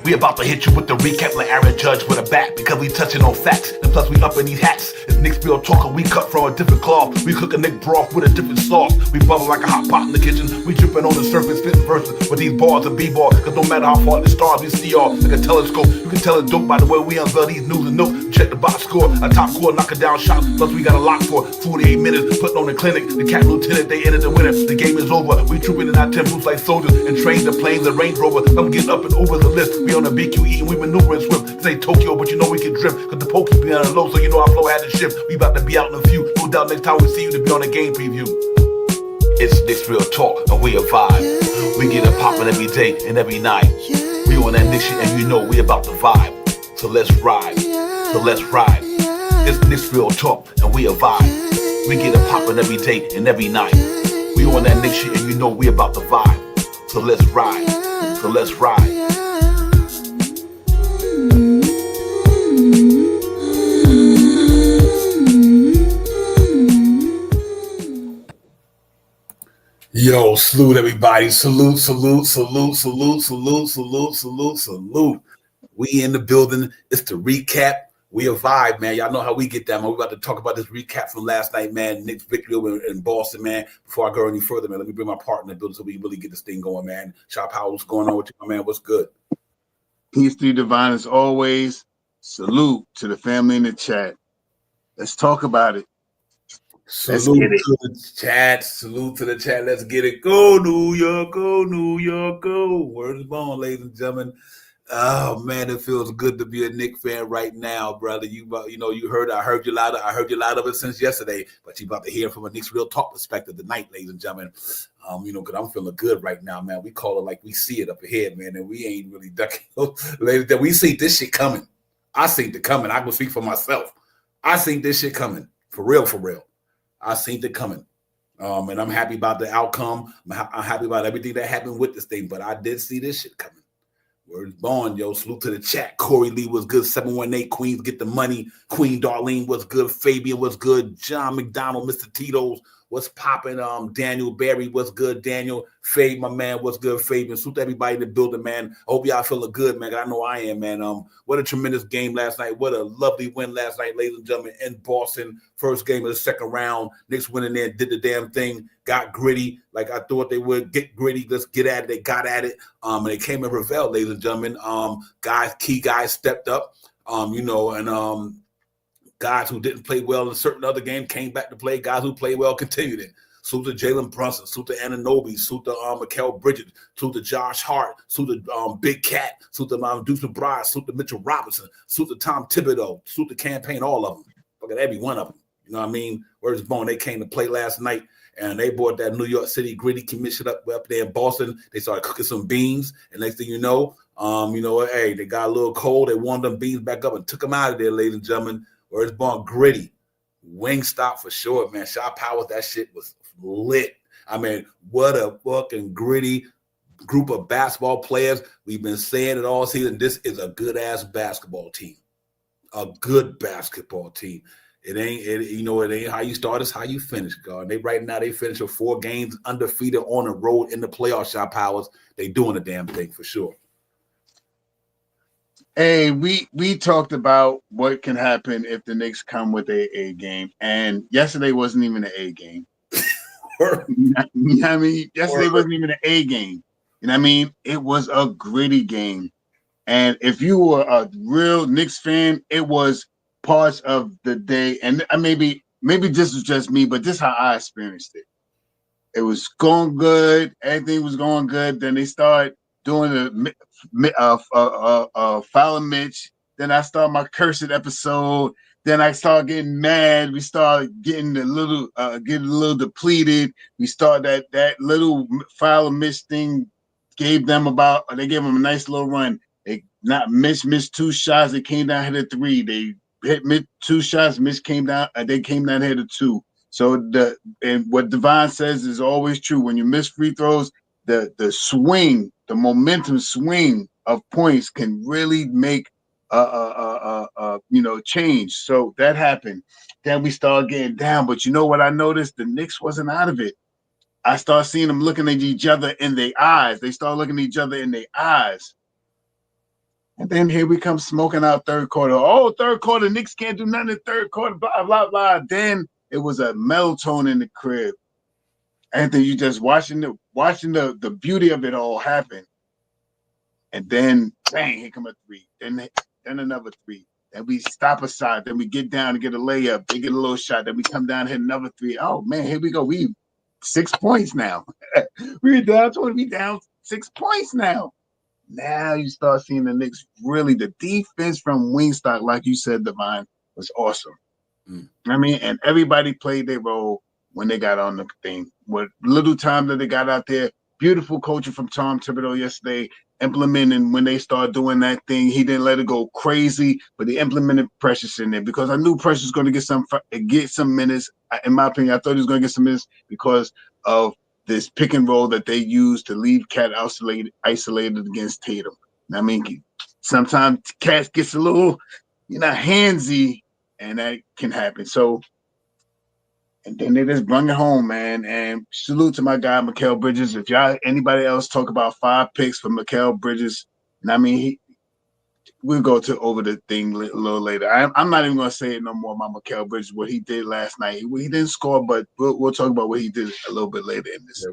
We about to hit you with the recap like Aaron Judge with a bat, because we touching on facts, and plus we up in these hats. It's Knicks Real Talk, and we cut from a different cloth. We cook a Nick broth with a different sauce. We bubble like a hot pot in the kitchen. We dripping on the surface, spitting verses with these bars and b-ball. Cause no matter how far the stars we see all like a telescope. You can tell it's dope by the way we unveil these news and notes. Check the box score, a top score, knocking down shots. Plus we got a lock for 48 minutes, putting on the clinic. The cap lieutenant, they entered the winner. The game is over. We trooping in our temples like soldiers and train the planes, the Range Rover. I'm getting up and over the list. We on the BQE and we maneuvering swift. This ain't Tokyo, but you know we can drift. Cause the pokey be on the low, so you know our flow had to shift. We about to be out in a few. No doubt next time we see you to be on a game preview. It's Knicks Real Talk, and we a vibe. We get it poppin' every day and every night. We on that Knicks shit, and you know we about to vibe. So let's ride. So let's ride. It's Knicks Real Talk, and we a vibe. We get it poppin' every day and every night. We on that Knicks shit, and you know we about to vibe. So let's ride. So let's ride. Yo, salute everybody. Salute, salute, salute, salute, salute, salute, salute, salute. We in the building. It's the recap. We a vibe, man. Y'all know how we get that, man. We about to talk about this recap from last night, man. Knicks victory over in Boston, man. Before I go any further, man, let me bring my partner in the building so we really get this thing going, man. Shop Powell, what's going on with you, my man? What's good? Peace to you, Divine, as always. Salute to the family in the chat. Let's talk about it. Salute to the chat. Salute to the chat. Let's get it. Go, New York. Go, New York. Go. Word is born, ladies and gentlemen. Oh, man, it feels good to be a Knicks fan right now, brother. You know, you heard, I heard you loud. I heard you loud of it since yesterday, but you about to hear from a Knicks Real Talk perspective tonight, ladies and gentlemen. You know, because I'm feeling good right now, man. We call it like we see it up ahead, man, and we ain't really ducking. Ladies, that we see this shit coming. I seen it coming. I can speak for myself. I seen this shit coming. For real, for real. I seen it coming. And I'm happy about the outcome. I'm happy about everything that happened with this thing, but I did see this shit coming. Word born, yo. Salute to the chat. Corey Lee was good. 718 Queens get the money. Queen Darlene was good. Fabian was good. John McDonald, Mr. Tito's was popping. Daniel Barry was good. Daniel Fabe, my man, was good. Fabian. Salute to everybody in the building, man. I hope y'all feeling good, man. I know I am, man. What a tremendous game last night. What a lovely win last night, ladies and gentlemen, in Boston. First game of the second round. Knicks went in there, did the damn thing, got gritty like I thought they would. Get gritty, let's get at it. They got at it. And they came in Ravel, ladies and gentlemen. Key guys stepped up, you know, and guys who didn't play well in certain other games came back to play. Guys who played well continued it. Salute to Jalen Brunson, salute to Anunoby, salute to Mikal Bridges, salute to Josh Hart, salute to Big Cat, salute to Deuce McBride, salute to Mitchell Robinson, salute to Tom Thibodeau, salute to Campaign, all of them. Look at every one of them. You know what I mean? Where's Bone? They came to play last night, and they brought that New York City gritty commission up there in Boston. They started cooking some beans, and next thing you know, hey, they got a little cold. They warmed them beans back up and took them out of there, ladies and gentlemen. Where's Bone? Gritty. Wingstop for sure, man. Shot Powers, that shit was lit. I mean, what a fucking gritty group of basketball players. We've been saying it all season. This is a good-ass basketball team. A good basketball team. It ain't how you start, it's how you finish, God. Right now they finish with 4 games undefeated on the road in the playoff. Shot Powers. They doing the damn thing for sure. Hey, we talked about what can happen if the Knicks come with a game, and yesterday wasn't even an A game. You know what I mean? Yesterday wasn't even an A game. You know what I mean? It was a gritty game. And if you were a real Knicks fan, it was parts of the day. And maybe this was just me, but this is how I experienced it. It was going good. Everything was going good. Then they started doing the Fowler Mitch. Then I started my cursed episode. Then I started getting mad. We started getting a little depleted. We started that little Fowler Mitch thing. They gave them a nice little run. Mitch 2 shots. They came down here to 3. They hit Mitch 2 shots. Mitch came down. They came down here to 2. So and what Devon says is always true. When you miss free throws, the swing, the momentum swing of points can really make change. So that happened. Then we started getting down. But you know what I noticed? The Knicks wasn't out of it. I started seeing them looking at each other in their eyes. They started looking at each other in their eyes. And then here we come smoking out third quarter. Oh, third quarter, Knicks can't do nothing in third quarter, blah, blah, blah. Then it was a mellow tone in the crib. Anthony, you just watching the beauty of it all happen. And then bang, here come a three. Then another three. Then we stop aside. Then we get down and get a layup. They get a little shot. Then we come down, hit another three. Oh man, here we go. We 6 points now. We're down 20. We down 6 points now. Now you start seeing the Knicks really, the defense from Wingstop, like you said, Divine, was awesome. I mean, and everybody played their role when they got on the thing. What little time that they got out there, beautiful coaching from Tom Thibodeau yesterday, implementing when they started doing that thing. He didn't let it go crazy, but he implemented Precious in there because I knew Precious was going to get some minutes. In my opinion, I thought he was going to get some minutes because of this pick and roll that they use to leave Cat isolated against Tatum. I mean, sometimes Cat gets a little, handsy, and that can happen. So, and then they just bring it home, man. And salute to my guy, Mikal Bridges. If anybody else talk about 5 picks for Mikal Bridges, I mean, we'll go over the thing a little later. I'm not even going to say it no more about Mikal Bridges, what he did last night. He didn't score, but we'll talk about what he did a little bit later in this.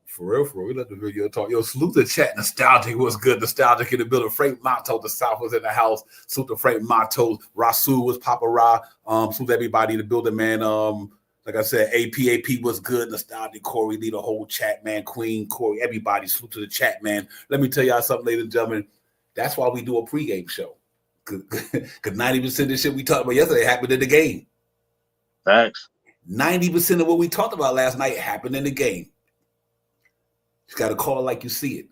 For real. We let the video talk. Yo, salute the chat. Nostalgic was good. Nostalgic in the building. Frank Motto, the South was in the house. Salute to Frank Motto. Rasul was Papa Ra. Salute everybody in the building, man. Like I said, AP was good. Nostalgic, Corey, lead the whole chat, man. Queen, Corey, everybody. Salute to the chat, man. Let me tell y'all something, ladies and gentlemen. That's why we do a pregame show. Because 90% of the shit we talked about yesterday happened in the game. Facts. 90% of what we talked about last night happened in the game. You got to call it like you see it.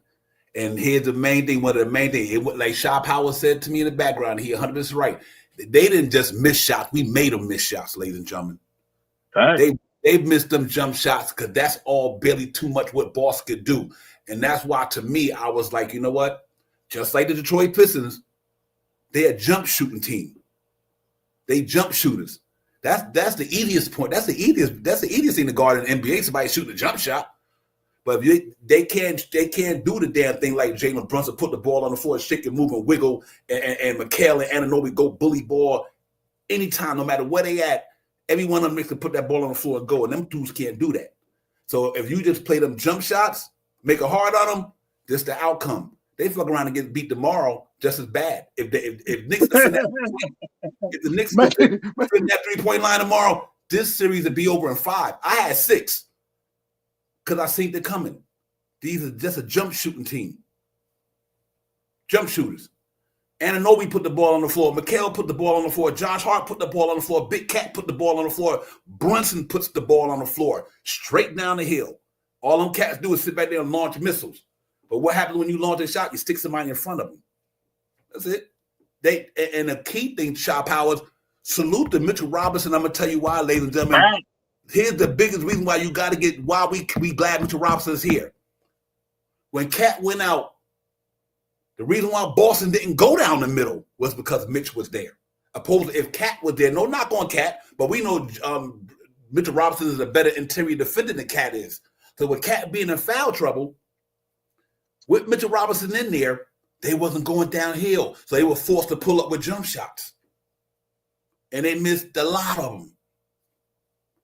And here's the main thing, one of the main things. Like Sha Power said to me in the background, he 100% right. They didn't just miss shots. We made them miss shots, ladies and gentlemen. Right. They missed them jump shots because that's all barely too much what Boss could do. And that's why, to me, I was like, you know what? Just like the Detroit Pistons, they're a jump shooting team. They jump shooters. That's the easiest point. That's the easiest thing to guard in the NBA. Somebody shooting a jump shot. But if they can't do the damn thing like Jalen Brunson, put the ball on the floor, shake and move and wiggle, and Mikal and Anunoby go bully ball anytime, no matter where they at. Every one of them can put that ball on the floor and go, and them dudes can't do that. So if you just play them jump shots, make it hard on them, this the outcome. They fuck around and get beat tomorrow just as bad. If Knicks if the Knicks defend that 3-point line tomorrow, this series would be over in 5. I had 6 because I seen it coming. These are just a jump shooting team. Jump shooters. Anunoby put the ball on the floor. Mikal put the ball on the floor. Josh Hart put the ball on the floor. Big Cat put the ball on the floor. Brunson puts the ball on the floor. Straight down the hill. All them cats do is sit back there and launch missiles. But what happens when you launch a shot? You stick somebody in front of them. That's it. And the key thing, Sha Powers, salute to Mitchell Robinson. I'm gonna tell you why, ladies and gentlemen. Right. Here's the biggest reason why you got to get why we glad Mitchell Robinson is here. When Cat went out, the reason why Boston didn't go down the middle was because Mitch was there. Opposed to if Cat was there, no knock on Cat, but we know Mitchell Robinson is a better interior defender than Cat is. So with Cat being in foul trouble, with Mitchell Robinson in there, they wasn't going downhill. So they were forced to pull up with jump shots. And they missed a lot of them.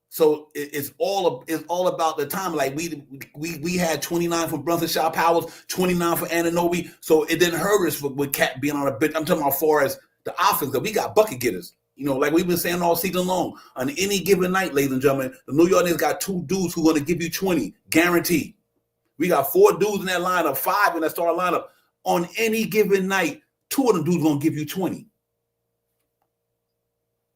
So it's all about the time. Like we had 29 from Brunson, Sha Powers, 29 for Anunoby. So it didn't hurt us with Cat being on a bench. I'm talking about as far as the offense, because we got bucket getters. Like we've been saying all season long. On any given night, ladies and gentlemen, the New York Knicks got 2 dudes who are going to give you 20, guaranteed. We got 4 dudes in that lineup, 5 in that starting lineup. On any given night, 2 of them dudes going to give you 20.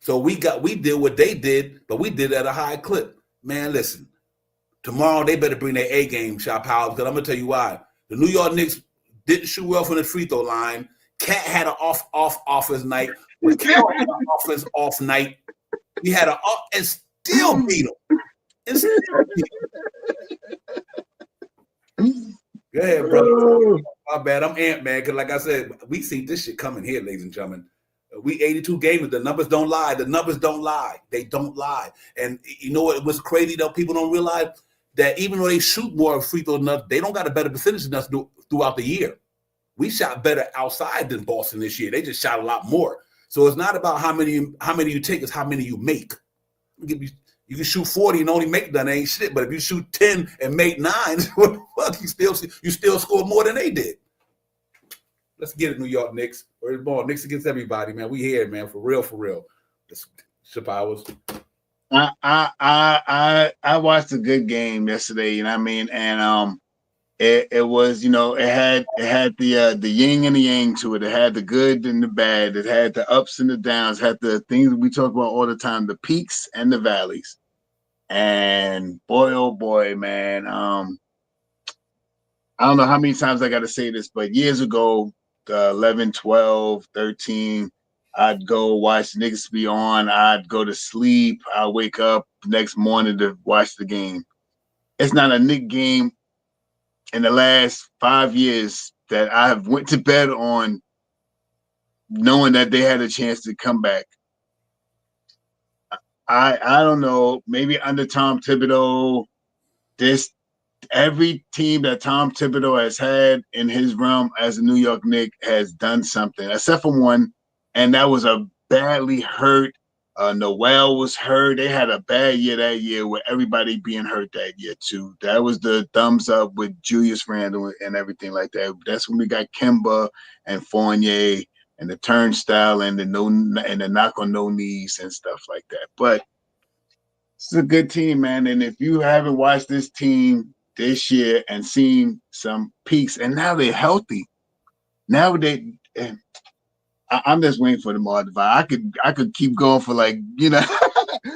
So we did what they did, but we did at a high clip. Man, listen, tomorrow they better bring their A game, Sha Powers, because I'm going to tell you why. The New York Knicks didn't shoot well from the free throw line. Cat had an offense night. When Cat had an offense off night, we had an off and still beat him. Go ahead, brother. My bad. I'm amped, man, because like I said, we see this shit coming here, ladies and gentlemen. We 82 gamers. The numbers don't lie. The numbers don't lie. They don't lie. And you know what was crazy, though? People don't realize that even though they shoot more free throws than us, they don't got a better percentage than us throughout the year. We shot better outside than Boston this year. They just shot a lot more. So it's not about how many you take, it's how many you make. You can shoot 40 and only make none, ain't shit. But if you shoot 10 and make 9, what the fuck? You still score more than they did. Let's get it, New York Knicks. Where's the ball? Knicks against everybody, man. We here, man, for real, for real. Ship hours. I watched a good game yesterday, you know what I mean? And it was, you know, it had the yin and the yang to it. It had the good and the bad. It had the ups and the downs. It had the things we talk about all the time, the peaks and the valleys. And boy, oh boy, man. I don't know how many times I got to say this, but years ago, 11, 12, 13, I'd go watch Knicks be on. I'd go to sleep. I'd wake up next morning to watch the game. It's not a Knicks game in the last 5 years that I have went to bed on knowing that they had a chance to come back. I don't know, maybe under Tom Thibodeau, every team that Tom Thibodeau has had in his realm as a New York Knick has done something, except for one, and that was a badly hurt. Noel was hurt. They had a bad year that year with everybody being hurt that year too. That was the thumbs up with Julius Randle and everything like that. That's when we got Kemba and Fournier and the turnstile and the knock on no knees and stuff like that. But it's a good team, man. And if you haven't watched this team this year and seen some peaks, and now they're healthy. Now I'm just waiting for the more divide. I could keep going for like, you know,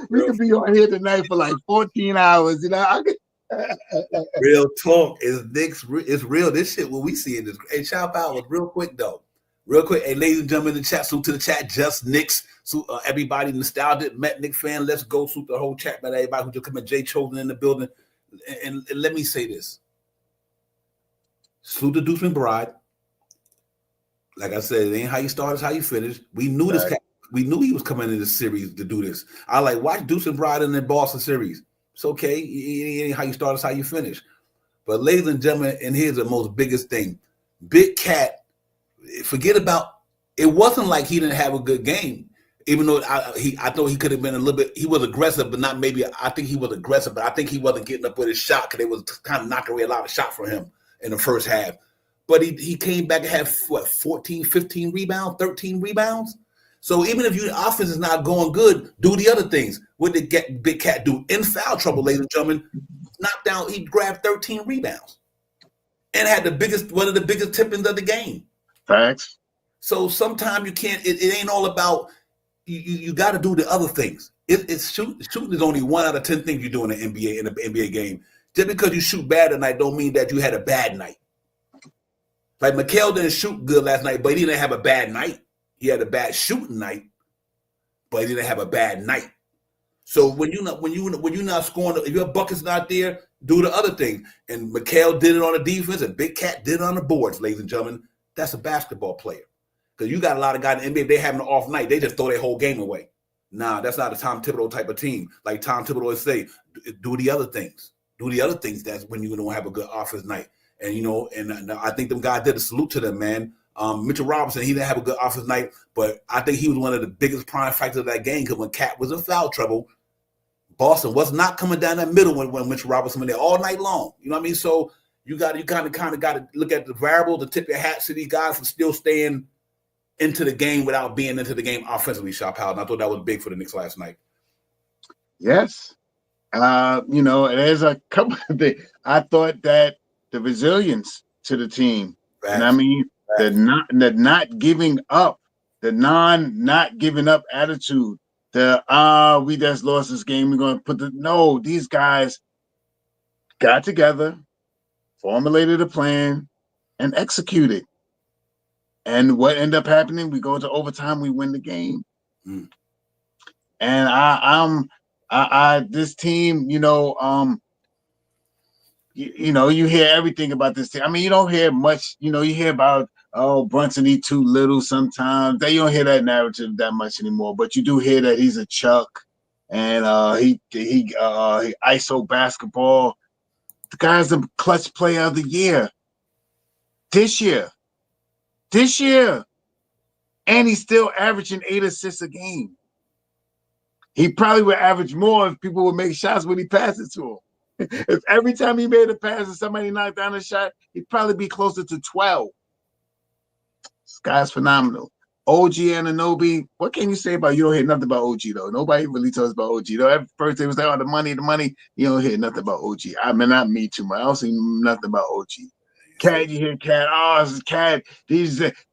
we could be on here tonight for like 14 hours, you know. Real talk is Knicks. It's real. This shit, what we see in this. Hey, shout out was real quick though. Real quick. Hey, ladies and gentlemen in the chat, salute to the chat. Just Knicks. So everybody nostalgic, Met Knicks fan. Let's go salute the whole chat, man. Everybody who just come in. Jay Chosen in the building. And let me say this. Salute to Deuce McBride. Like I said, it ain't how you start, it's how you finish. We knew this. We knew he was coming in this series to do this. I like watch Deuce McBride in the Boston series. It's okay. It ain't how you start, it's how you finish. But ladies and gentlemen, and here's the most biggest thing. Big Cat, forget about it. Wasn't like he didn't have a good game. Even though I thought he could have been a little bit, he was aggressive, but not maybe. I think he was aggressive, but I think he wasn't getting up with his shot because they was kind of knocking away a lot of shots from him in the first half. But he came back and had, 14, 15 rebounds, 13 rebounds? So even if your offense is not going good, do the other things. What did Big Cat do? In foul trouble, ladies and gentlemen, knocked down, he grabbed 13 rebounds and had one of the biggest tip-ins of the game. Facts. So sometimes you can't, it ain't all about, you got to do the other things. Shooting is only 1 out of 10 things you do in the NBA game. Just because you shoot bad tonight don't mean that you had a bad night. Like Mikal didn't shoot good last night, but he didn't have a bad night. He had a bad shooting night, but he didn't have a bad night. So when you're not scoring, if your bucket's not there, do the other thing. And Mikal did it on the defense, and Big Cat did it on the boards, ladies and gentlemen. That's a basketball player. Because you got a lot of guys in the NBA, if they having an off night, they just throw their whole game away. Nah, that's not a Tom Thibodeau type of team. Like Tom Thibodeau would say, do the other things. Do the other things. That's when you don't have a good offense night. And, you know, and I think them guys did a salute to them, man. Mitchell Robinson, he didn't have a good offense night, but I think he was one of the biggest prime factors of that game because when Cat was in foul trouble, Boston was not coming down that middle when Mitchell Robinson went there all night long. You know what I mean? So you kind of got to look at the variable to tip your hat to these guys for still staying into the game without being into the game offensively, Shop Howard. And I thought that was big for the Knicks last night. Yes. You know, there's a couple of things. I thought that the resilience to the team, and I mean, the not giving up, the not giving up attitude, we just lost this game, we're going to these guys got together, formulated a plan, and executed. And what ended up happening, we go into overtime, we win the game. And this team, you know, you hear everything about this team. I mean, you don't hear much, you know, you hear about, Brunson, he too little sometimes. You don't hear that narrative that much anymore, but you do hear that he's a Chuck and he ISO basketball. The guy's the clutch player of the year this year. this year. And he's still averaging 8 assists a game. He probably would average more if people would make shots when he passes to him. If every time he made a pass and somebody knocked down a shot, he'd probably be closer to 12. This guy's phenomenal. OG Anunoby, what can you say about, you don't hear nothing about OG though. Nobody really talks about OG though. At first they was like, oh, the money. You don't hear nothing about OG. I mean, not me too much. I don't see nothing about OG. Cat, you hear Cat. Oh, this is Cat.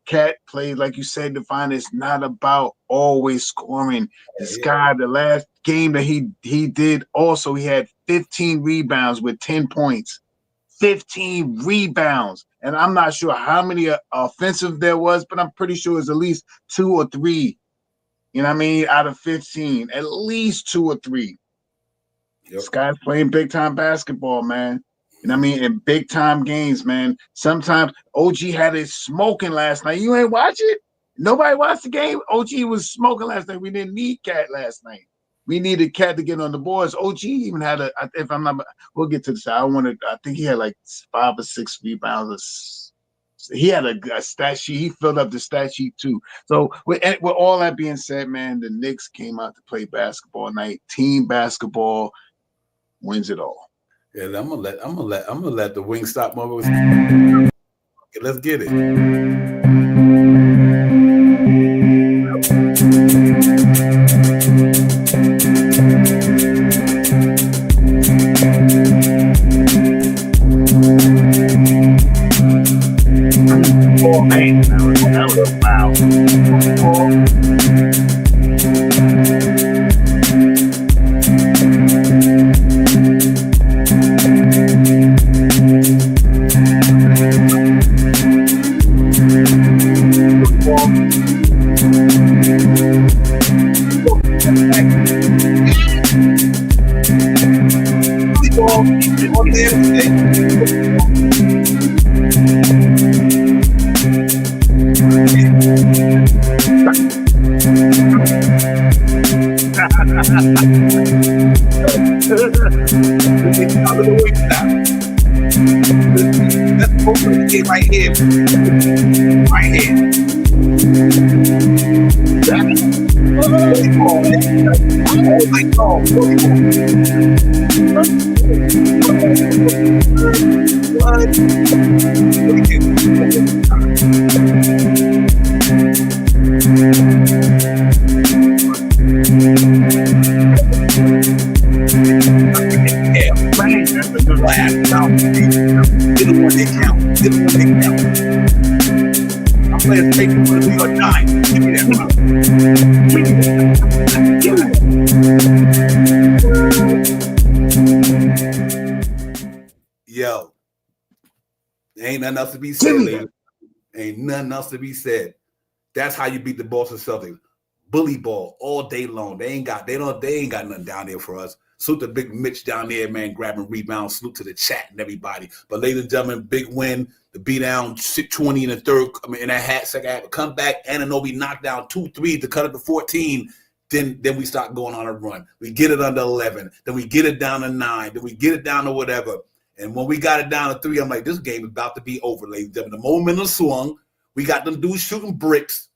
Cat played, like you said, Devon. It's not about always scoring. This guy, the last game that he did also, he had 15 rebounds with 10 points. 15 rebounds. And I'm not sure how many offensive there was, but I'm pretty sure it's at least 2 or 3. You know what I mean? Out of 15, at least 2 or 3. Yep. This guy's playing big time basketball, man. You know what I mean? In big time games, man. Sometimes OG had it smoking last night. You ain't watch it? Nobody watched the game? OG was smoking last night. We didn't need Cat last night. We needed Cat to get on the boards. OG even had if I'm not, we'll get to the side. I think he had like 5 or 6 rebounds. He had a stat sheet. He filled up the stat sheet too. So with all that being said, man, the Knicks came out to play basketball night. Team basketball wins it all. Yeah, I'm gonna let the Wingstop mother. Okay, let's get it. Oh man, that was a foul. Right here. Right here. Oh my God. I'm playing fake for the New York Giants. Give me that. Yo, ain't nothing else to be said, ladies. Ain't nothing else to be said. That's how you beat the Boston Celtics. Bully ball all day long. They ain't got nothing down there for us. Salute to Big Mitch down there, man, grabbing rebounds. Salute to the chat and everybody. But ladies and gentlemen, big win. The beat down 6-20 in the third. In that second half, come back. Anunoby knocked down 2 3s to cut it to 14. Then we start going on a run. We get it under 11. Then we get it down to 9. Then we get it down to whatever. And when we got it down to 3, I'm like, this game is about to be over, ladies and gentlemen. The momentum swung. We got them dudes shooting bricks.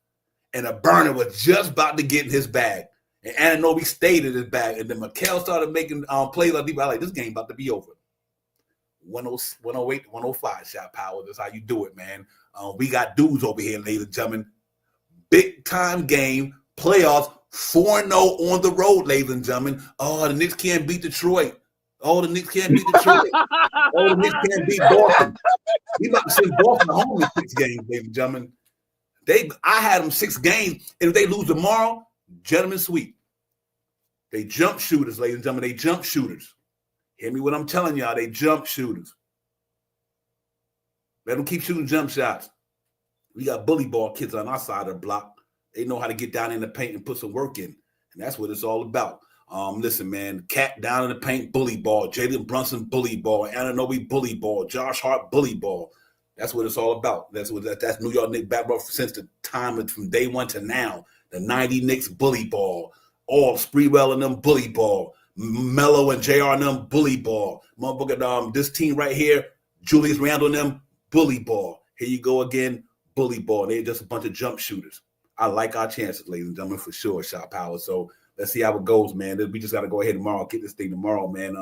And a burner was just about to get in his bag. And Anunoby stayed in his bag. And then Mikal started making plays on people. I like, this game about to be over. 108, 105 shot power. That's how you do it, man. We got dudes over here, ladies and gentlemen. Big time game. Playoffs. 4-0 on the road, ladies and gentlemen. Oh, the Knicks can't beat Detroit. Oh, the Knicks can't beat Detroit. Oh, the Knicks can't beat Boston. We about to send Boston home in 6 games, ladies and gentlemen. I had them 6 games, and if they lose tomorrow, gentlemen sweep. They jump shooters, ladies and gentlemen. They jump shooters. Hear me what I'm telling y'all. They jump shooters. Let them keep shooting jump shots. We got bully ball kids on our side of the block. They know how to get down in the paint and put some work in, and that's what it's all about. Listen, man, Cat down in the paint, bully ball. Jalen Brunson, bully ball. Anunoby, bully ball. Josh Hart, bully ball. That's what it's all about. That's New York Knicks basketball since the time from day one to now. The 90 Knicks bully ball. All Spreewell and them bully ball. Melo and JR and them bully ball. Motherfucker, this team right here, Julius Randle and them bully ball. Here you go again, bully bully ball. They're just a bunch of jump shooters. I like our chances, ladies and gentlemen, for sure, shot power. So let's see how it goes, man. We just got to go ahead tomorrow, get this thing tomorrow, man.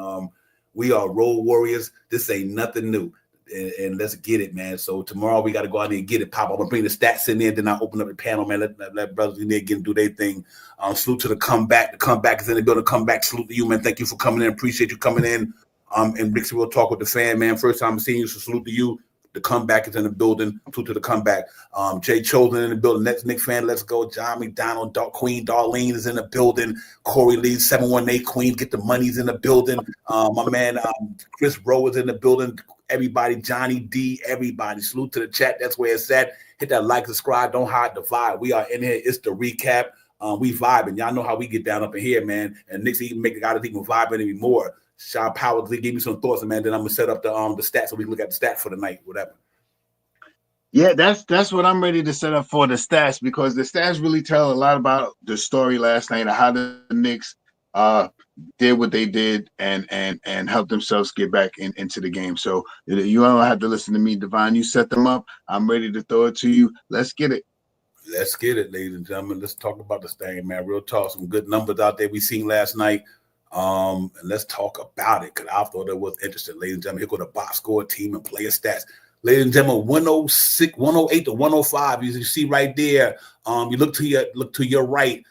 We are Road Warriors. This ain't nothing new. And let's get it, man. So tomorrow we got to go out there and get it, Pop. I'm gonna bring the stats in there, then I open up the panel, man. Let brothers in there get and do their thing. Salute to the comeback. The comeback is in the building. Comeback. Salute to you, man. Thank you for coming in. Appreciate you coming in. And Rixie will talk with the fan, man. First time I'm seeing you, so salute to you. The comeback is in the building. Salute to the comeback. Jay Chosen in the building. Next Nick fan, let's go. John McDonald, Queen Darlene is in the building. Corey Lee, 718 Queen, get the money's in the building. My man Chris Rowe is in the building. Everybody, Johnny D, everybody. Salute to the chat. That's where it's at. Hit that like, subscribe. Don't hide the vibe. We are in here. It's the recap. We vibing. Y'all know how we get down up in here, man. And Nick's even make the guys even vibing even more. Sean Powell, give me some thoughts, man. Then I'm gonna set up the stats so we can look at the stats for the night, whatever. Yeah, that's what I'm ready to set up for, the stats, because the stats really tell a lot about the story last night and how the Knicks did what they did and helped themselves get back into the game. So you don't have to listen to me, Divine. You set them up. I'm ready to throw it to you. Let's get it. Let's get it, ladies and gentlemen. Let's talk about this thing, man. Real talk. Some good numbers out there we seen last night. And let's talk about it, because I thought it was interesting. Ladies and gentlemen, here go the box score team and player stats. Ladies and gentlemen, 106, 108 to 105. You see right there. You look to your right.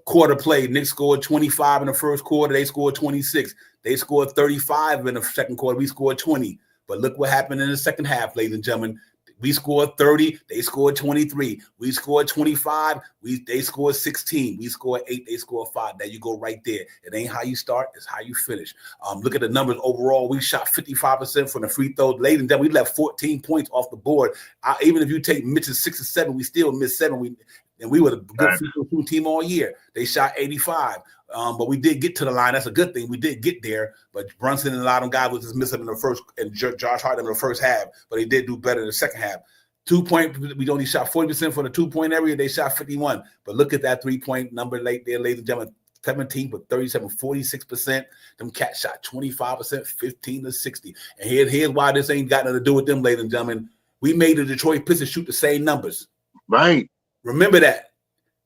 Quarter play, Knicks scored 25 in the first quarter. They scored 26. They scored 35 in the second quarter. We scored 20. But look what happened in the second half, ladies and gentlemen. We scored 30. They scored 23. We scored 25. They scored 16. We scored 8. They scored 5. There you go right there. It ain't how you start. It's how you finish. Look at the numbers overall. We shot 55% from the free throw. Ladies and gentlemen, we left 14 points off the board. Even if you take Mitch's 6 or 7, we still missed 7. We were a good free throw team all year. They shot 85. But we did get to the line. That's a good thing. We did get there. But Brunson and a lot of them guys was just missing in the first, and Josh Hart in the first half. But they did do better in the second half. 2-point, we only shot 40% for the 2-point area. They shot 51. But look at that 3-point number late there, ladies and gentlemen. 17 but 37, 46%. Them cats shot 25%, 15 to 60. And here's why this ain't got nothing to do with them, ladies and gentlemen. We made the Detroit Pistons shoot the same numbers. Right. Remember that.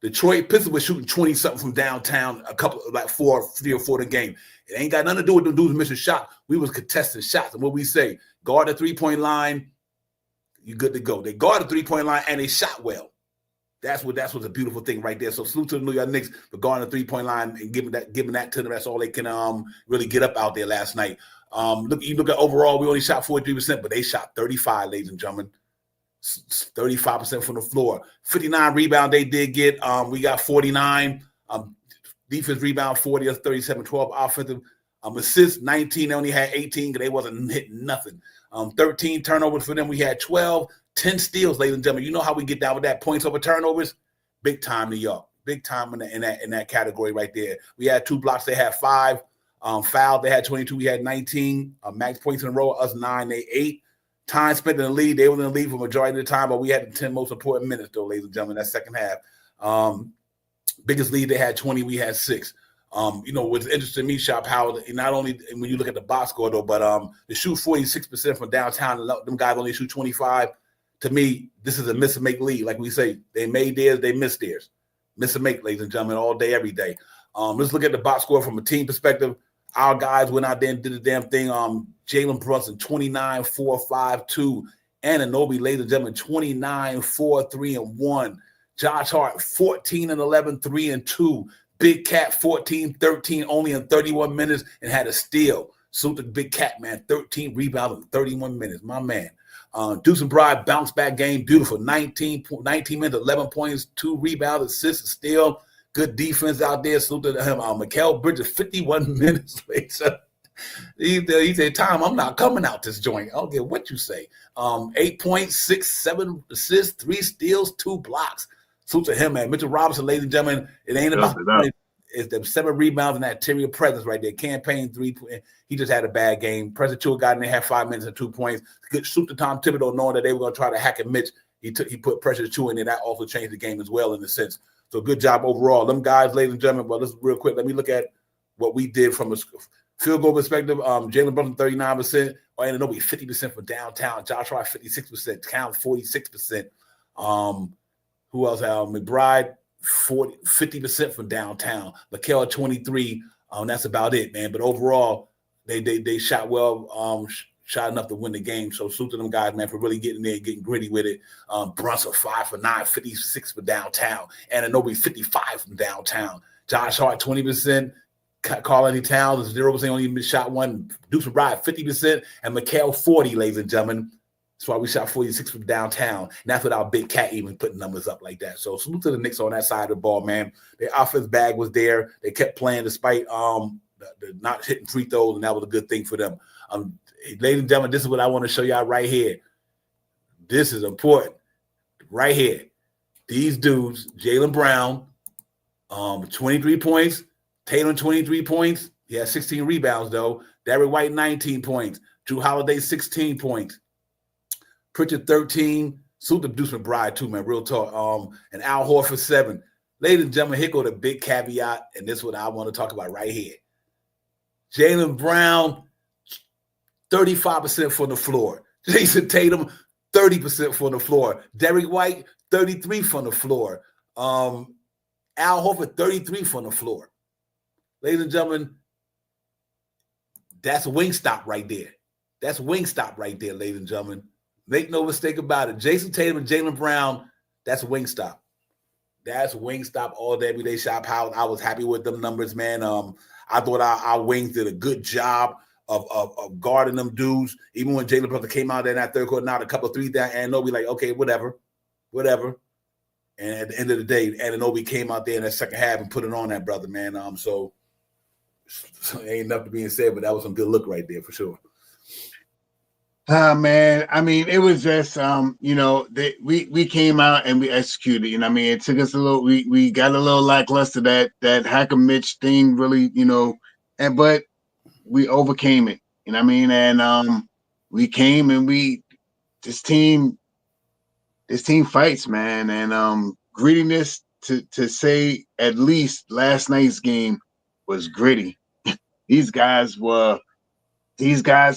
Detroit Pistons was shooting 20-something from downtown, a couple, like 3 or 4 in the game. It ain't got nothing to do with them dudes missing shots. We was contesting shots. And what we say, guard the 3-point line, you good to go. They guard the 3-point line and they shot well. That's what a beautiful thing right there. So salute to the New York Knicks for guarding the 3-point line and giving that to them. That's all they can really get up out there last night. You look at overall, we only shot 43%, but they shot 35, ladies and gentlemen. 35% from the floor. 59 rebound they did get. We got 49. Defense rebound 40 or 37, 12 offensive. Assists 19. They only had 18 because they wasn't hitting nothing. 13 turnovers for them. We had 12. 10 steals, ladies and gentlemen. You know how we get down with that, points over turnovers? Big time New York. Big time in that category right there. We had 2 blocks. They had 5. Fouled. They had 22. We had 19. Max points in a row. Us 9. They 8. Time spent in the lead. They were in the lead for the majority of the time, but we had the 10 most important minutes, though, ladies and gentlemen, that second half. Biggest lead, they had 20. We had 6. What's interesting to me, Shop Howard, not only when you look at the box score, though, but they shoot 46% from downtown, and them guys only shoot 25. To me, this is a miss and make league. Like we say, they made theirs, they missed theirs. Miss and make, ladies and gentlemen, all day, every day. Let's look at the box score from a team perspective. Our guys went out there and did the damn thing. Jalen Brunson, 29, 4, 5, 2. Anunoby, ladies and gentlemen, 29, 4, 3, and 1. Josh Hart, 14 and 11, 3 and 2. Big Cat, 14, 13, only in 31 minutes and had a steal. Salute to Big Cat, man. 13 rebounds in 31 minutes. My man. Deuce and Bride, bounce back game. Beautiful. 19 minutes, 11 points, 2 rebounds, assists, and steal. Good defense out there. Salute to him. Mikal Bridges, 51 minutes later. He said, Tom, I'm not coming out this joint. I don't care what you say. 8 points, 6, 7 assists, 3 steals, 2 blocks. Salute to him, man. Mitchell Robinson, ladies and gentlemen, it ain't about it's the 7 rebounds and that interior presence right there. Campaign 3. He just had a bad game. President Chua got in there, had 5 minutes and 2 points. Good shoot to Tom Thibodeau, knowing that they were going to try to hack at Mitch. He put pressure to Chua in there. That also changed the game as well in a sense. So good job overall. Them guys, ladies and gentlemen, but let's real quick. Let me look at what we did from a field goal perspective. Jalen Brunson, 39%. Anunoby, 50% for downtown. Josh Hart, 56%. Count, 46%. Who else? McBride, 50% from downtown. Mikel 23. That's about it, man. But overall, they shot well, shot enough to win the game. So salute to them guys, man, for really getting there, getting gritty with it. Brunson 5 for 9, 56 for downtown. Ananobi 55 from downtown. Josh Hart 20%. Carl Anthony Towns 0%, only even shot one. Deuce McBride 50%, and Mikel 40, ladies and gentlemen. That's why we shot 46 from downtown. And that's without Big Cat even putting numbers up like that. So salute to the Knicks on that side of the ball, man. Their offense bag was there. They kept playing despite the not hitting free throws, and that was a good thing for them. Ladies and gentlemen, this is what I want to show y'all right here. This is important. Right here. These dudes, Jaylen Brown, 23 points. Tatum, 23 points. He had 16 rebounds, though. Derrick White, 19 points. Drew Holiday, 16 points. Pritchard, 13. Salute to Deuce McBride, too, man. Real talk. And Al Horford, 7. Ladies and gentlemen, here go the big caveat, and this is what I want to talk about right here. Jaylen Brown, 35% from the floor. Jason Tatum, 30% from the floor. Derrick White, 33 from the floor. Al Horford, 33 from the floor. Ladies and gentlemen, that's Wingstop right there. That's Wingstop right there, ladies and gentlemen. Make no mistake about it. Jason Tatum and Jaylen Brown, that's Wingstop. That's Wingstop all day, every day shop house. I was happy with them numbers, man. I thought our wings did a good job of guarding them dudes. Even when Jaylen Brunson came out there in that third quarter, knocked a couple of threes down, and Anunoby like, okay, whatever. And at the end of the day, Anunoby came out there in that second half and put it on that brother, man. So ain't enough to being said, but that was some good look right there for sure. Man, I mean, it was just we came out and we executed. You know, I mean, it took us a little. We got a little lackluster that Hacker Mitch thing, really. But we overcame it. You know what I mean? And we came and this team fights, man. And grittiness to say at least last night's game was gritty. These guys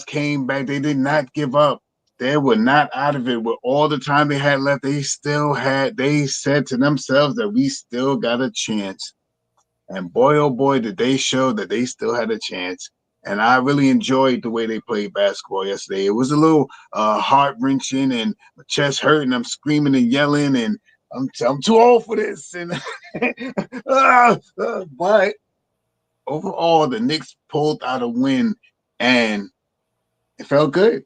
came back. They did not give up. They were not out of it. With all the time they had left, they said to themselves that we still got a chance. And boy, oh boy, did they show that they still had a chance. And I really enjoyed the way they played basketball yesterday. It was a little heart-wrenching, and my chest hurt, and I'm screaming and yelling, and I'm too old for this. And but overall, the Knicks pulled out a win, and it felt good.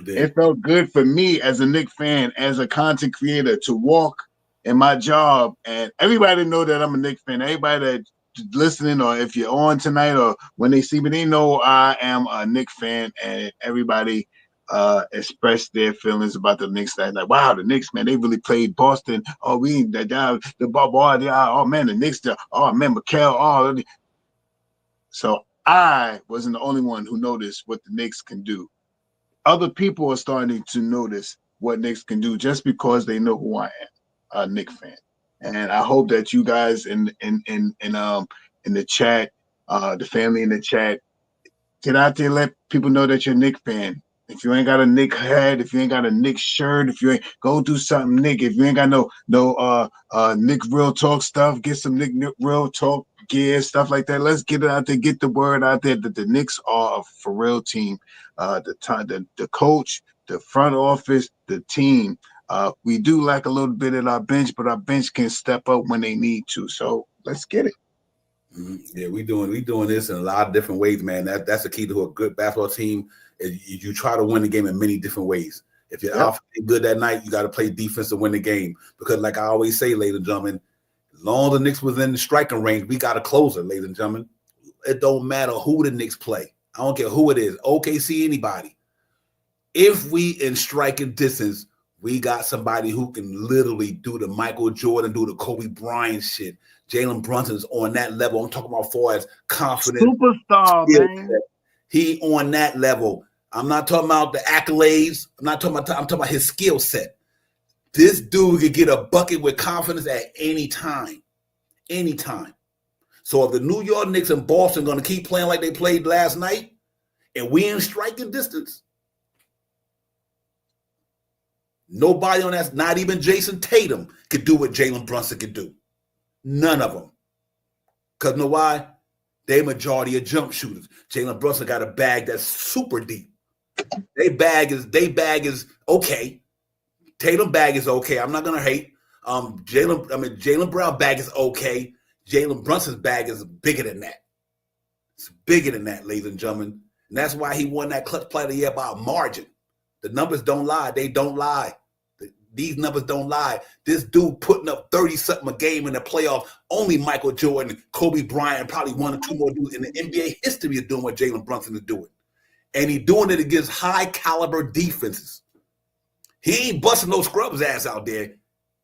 It felt good for me as a Knicks fan, as a content creator, to walk in my job, and everybody know that I'm a Knicks fan. Everybody that listening, or if you're on tonight, or when they see me, they know I am a Knicks fan, and everybody expressed their feelings about the Knicks. Like, wow, the Knicks, man, they really played Boston. Oh, the ball, oh man, the Knicks, oh man, Mikel, oh. So I wasn't the only one who noticed what the Knicks can do. Other people are starting to notice what Knicks can do just because they know who I am, a Knicks fan. And I hope that you guys in the chat, the family in the chat, get out there, let people know that you're a Knicks fan. If you ain't got a Knicks hat, if you ain't got a Knicks shirt, if you ain't, go do something Knicks. If you ain't got no Knicks Real Talk stuff, get some Knicks Real Talk gear, stuff like that. Let's get it out there, get the word out there that the Knicks are a for real team. The coach, the front office, the team. We do lack a little bit at our bench, but our bench can step up when they need to. So let's get it. Yeah, we doing this in a lot of different ways, man. That's the key to a good basketball team. Is you try to win the game in many different ways. If you're offense good that night, you got to play defense to win the game. Because, like I always say, ladies and gentlemen, as long as the Knicks was in the striking range, we got a closer, ladies and gentlemen. It don't matter who the Knicks play. I don't care who it is. OKC, anybody. If we in striking distance, we got somebody who can literally do the Michael Jordan, do the Kobe Bryant shit. Jalen Brunson's on that level. I'm talking about far as confidence. Superstar, man. He on that level. I'm not talking about the accolades. I'm talking about his skill set. This dude could get a bucket with confidence at any time. Anytime. So if the New York Knicks and Boston are going to keep playing like they played last night, and we in striking distance, Nobody on that, not even Jason Tatum, could do what Jalen Brunson could do. None of them. Because you know why? They majority of jump shooters. Jalen Brunson got a bag that's super deep. They bag is okay. Tatum bag is okay. I'm not gonna hate. Jalen Brown bag is okay. Jalen Brunson's bag is bigger than that. It's bigger than that, ladies and gentlemen. And that's why he won that clutch player of the year by a margin. The numbers don't lie. They don't lie. These numbers don't lie. This dude putting up 30-something a game in the playoff. Only Michael Jordan, Kobe Bryant, probably one or two more dudes in the NBA history is doing what Jalen Brunson is doing. And he's doing it against high-caliber defenses. He ain't busting no scrubs ass out there.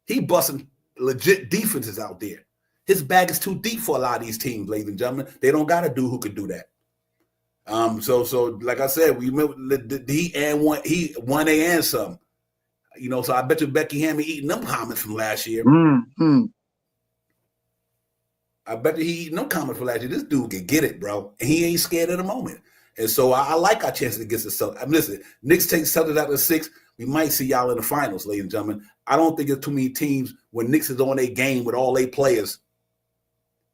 He busting legit defenses out there. His bag is too deep for a lot of these teams, ladies and gentlemen. They don't got a dude who could do that. So like I said, we remember he won a and some. You know, so I bet you Becky Hammond eating them comments from last year. Mm-hmm. I bet you he eating them comments from last year. This dude can get it, bro. And he ain't scared at the moment. And so I like our chances against the Celtics. I mean, listen, Knicks take Celtics out of 6. We might see y'all in the finals, ladies and gentlemen. I don't think there's too many teams when Knicks is on their game with all 8 players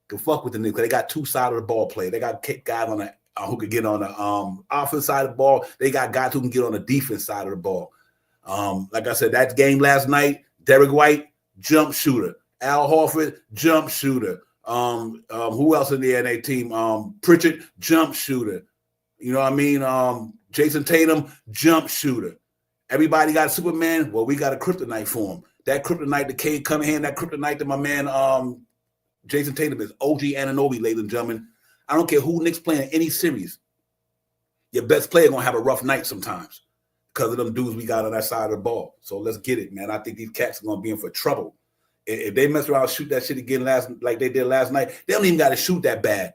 can fuck with the Knicks. They got 2 sides of the ball play. They got guys on the who could get on the offense side of the ball. They got guys who can get on the defense side of the ball. Like I said, that game last night, Derek White, jump shooter. Al Horford, jump shooter. Who else in the NA team? Pritchard, jump shooter. You know what I mean? Jason Tatum, jump shooter. Everybody got Superman. Well, we got a kryptonite for him. That kryptonite to Cade Cunningham, that kryptonite to my man Jason Tatum is OG Anunoby, ladies and gentlemen. I don't care who Knicks playing in any series. Your best player going to have a rough night sometimes because of them dudes we got on that side of the ball. So let's get it, man. I think these cats are going to be in for trouble. If they mess around and shoot that shit again like they did last night, they don't even got to shoot that bad,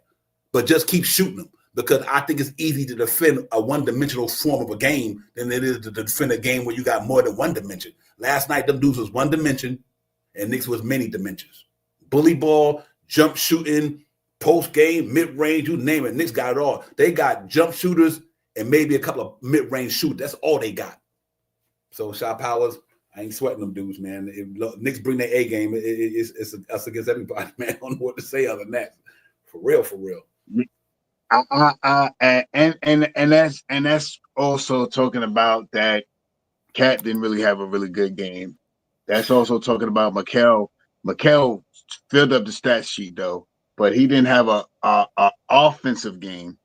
but just keep shooting them because I think it's easy to defend a one-dimensional form of a game than it is to defend a game where you got more than one dimension. Last night, them dudes was one dimension and Knicks was many dimensions. Bully ball, jump shooting, post game, mid range, you name it. Knicks got it all. They got jump shooters and maybe a couple of mid range shooters. That's all they got. So shot powers, I ain't sweating them dudes, man. If Knicks bring their A game, it's us against everybody, man. I don't know what to say other than that. For real, for real. And that's also talking about that Cat didn't really have a really good game. That's also talking about Mikal. Mikal filled up the stat sheet though, but he didn't have a offensive game.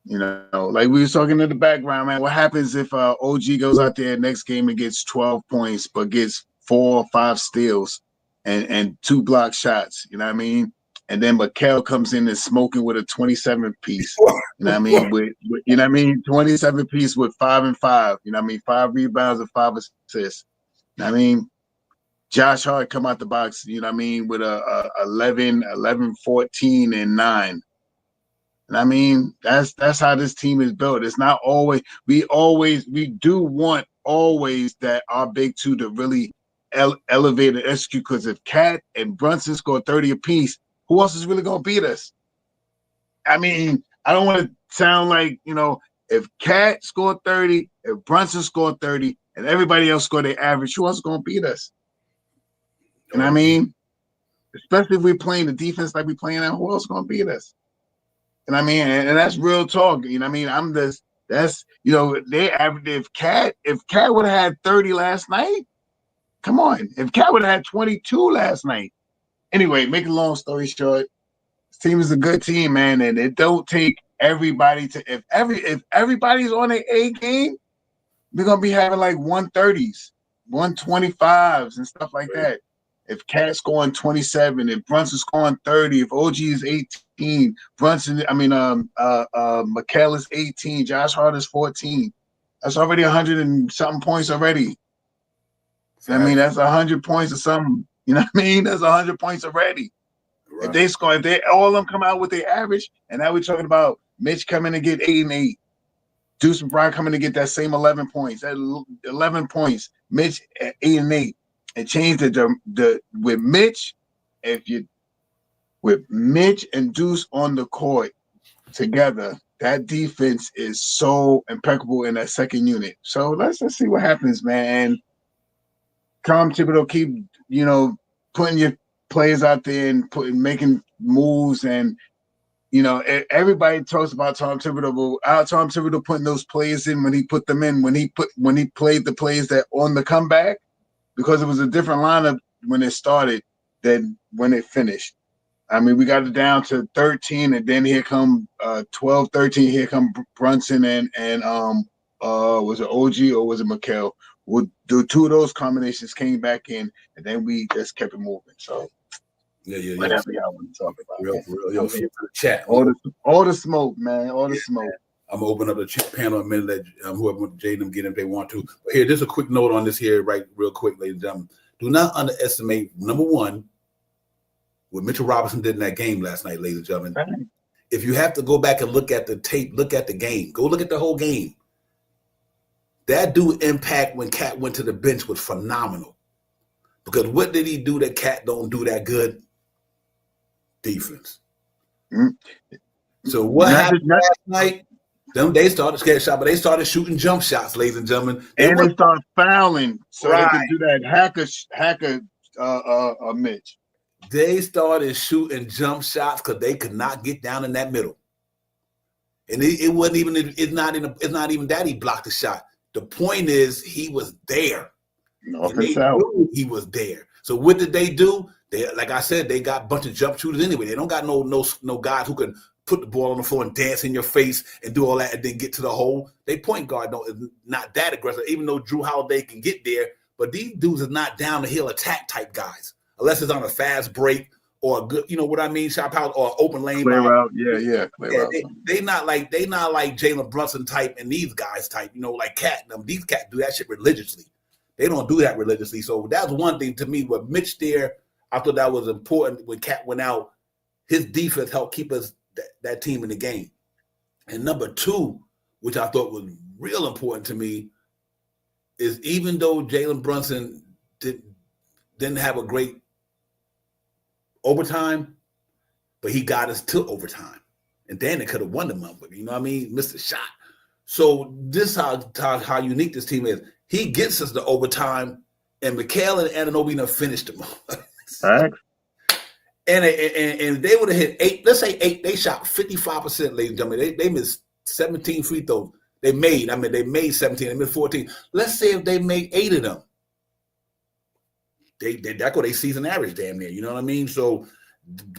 You know, like we were talking in the background, man. What happens if OG goes out there next game and gets 12 points, but gets 4 or 5 steals and 2 block shots? You know what I mean? And then Mikal comes in and smoking with a 27 piece. You know what I mean? With you know what I mean? 27 piece with 5 and 5. You know what I mean? 5 rebounds and 5 assists. You know what I mean? Josh Hart come out the box, you know what I mean, with a 11, 14, and 9. And I mean, that's how this team is built. It's not always we do want always that our big two to really elevate and execute, because if Cat and Brunson score 30 apiece, who else is really gonna beat us? I mean, I don't want to sound like, you know, if Cat scored 30, if Brunson scored 30, and everybody else scored their average, who else is gonna beat us? And I mean, especially if we're playing the defense like we're playing now, who else is gonna beat us? And I mean, and that's real talk. You know what I mean? That's, you know, they average. If Cat would have had 30 last night, come on. If Cat would have had 22 last night. Anyway, make a long story short, this team is a good team, man, and it don't take everybody to. If everybody's on an A game, we're gonna be having like 130s, 125s, and stuff like that. If Cat's scoring 27, if Brunson's scoring 30, if OG is 18, Mikal is 18, Josh Hart is 14. That's already 100 and something points already. Right. I mean, that's 100 points or something. You know what I mean? That's 100 points already. Right. If they all of them come out with their average, and now we're talking about Mitch coming to get 8 and 8. Deuce and Brian coming to get that same 11 points. That 11 points. Mitch at 8 and 8. And change the with Mitch, with Mitch and Deuce on the court together, that defense is so impeccable in that second unit. So let's see what happens, man. Tom Thibodeau keep, putting your players out there and making moves, and everybody talks about Tom Thibodeau, but Tom Thibodeau putting those players in when he put them in, when he played the players that on the comeback, because it was a different lineup when it started than when it finished. I mean, we got it down to 13, and then here come 12, 13. Here come Brunson and was it OG or was it McHale? Well, the two of those combinations came back in, and then we just kept it moving. So yeah. Whatever y'all want to talk about. Real chat. All the smoke, man. All the smoke. Man. I'm gonna open up the chat panel in a minute. Let whoever wants to Jaden get if they want to. But here, just a quick note on this here, right? Real quick, ladies and gentlemen. Do not underestimate number one what Mitchell Robinson did in that game last night, ladies and gentlemen. Right. If you have to go back and look at the tape, look at the game. Go look at the whole game. That dude impact when Cat went to the bench was phenomenal. Because what did he do that Cat don't do that good? Defense. Mm-hmm. So what happened last night? They started scared shot, but they started shooting jump shots, ladies and gentlemen. They started fouling so they could do that hacker Mitch. They started shooting jump shots because they could not get down in that middle. And it wasn't even, it's not even that he blocked the shot. The point is he was there. He was there. So what did they do? They, like I said, they got a bunch of jump shooters anyway. They don't got no guys who can put the ball on the floor and dance in your face and do all that and then get to the hole. They point guard is not that aggressive, even though Drew Holiday can get there. But these dudes are not down the hill attack type guys, unless it's on a fast break or a good, you know what I mean, shot out or open lane. Clear out, yeah. They not like Jalen Brunson type and these guys type, like Cat. These Cat do that shit religiously. They don't do that religiously. So that's one thing to me. With Mitch there, I thought that was important. When Cat went out, his defense helped keep us that team in the game. And number two, which I thought was real important to me, is even though Jalen Brunson didn't have a great overtime, but he got us to overtime. And then it could have won the motherfucker. You know what I mean? Missed a shot. So this is how unique this team is. He gets us to overtime, and McHale and Anunoby finished them. Right. And they would have hit 8. Let's say 8. They shot 55%, ladies and gentlemen. They missed 17 free throws. They made 17. They made 14. Let's say if they made 8 of them, that's what they season average damn near. You know what I mean? So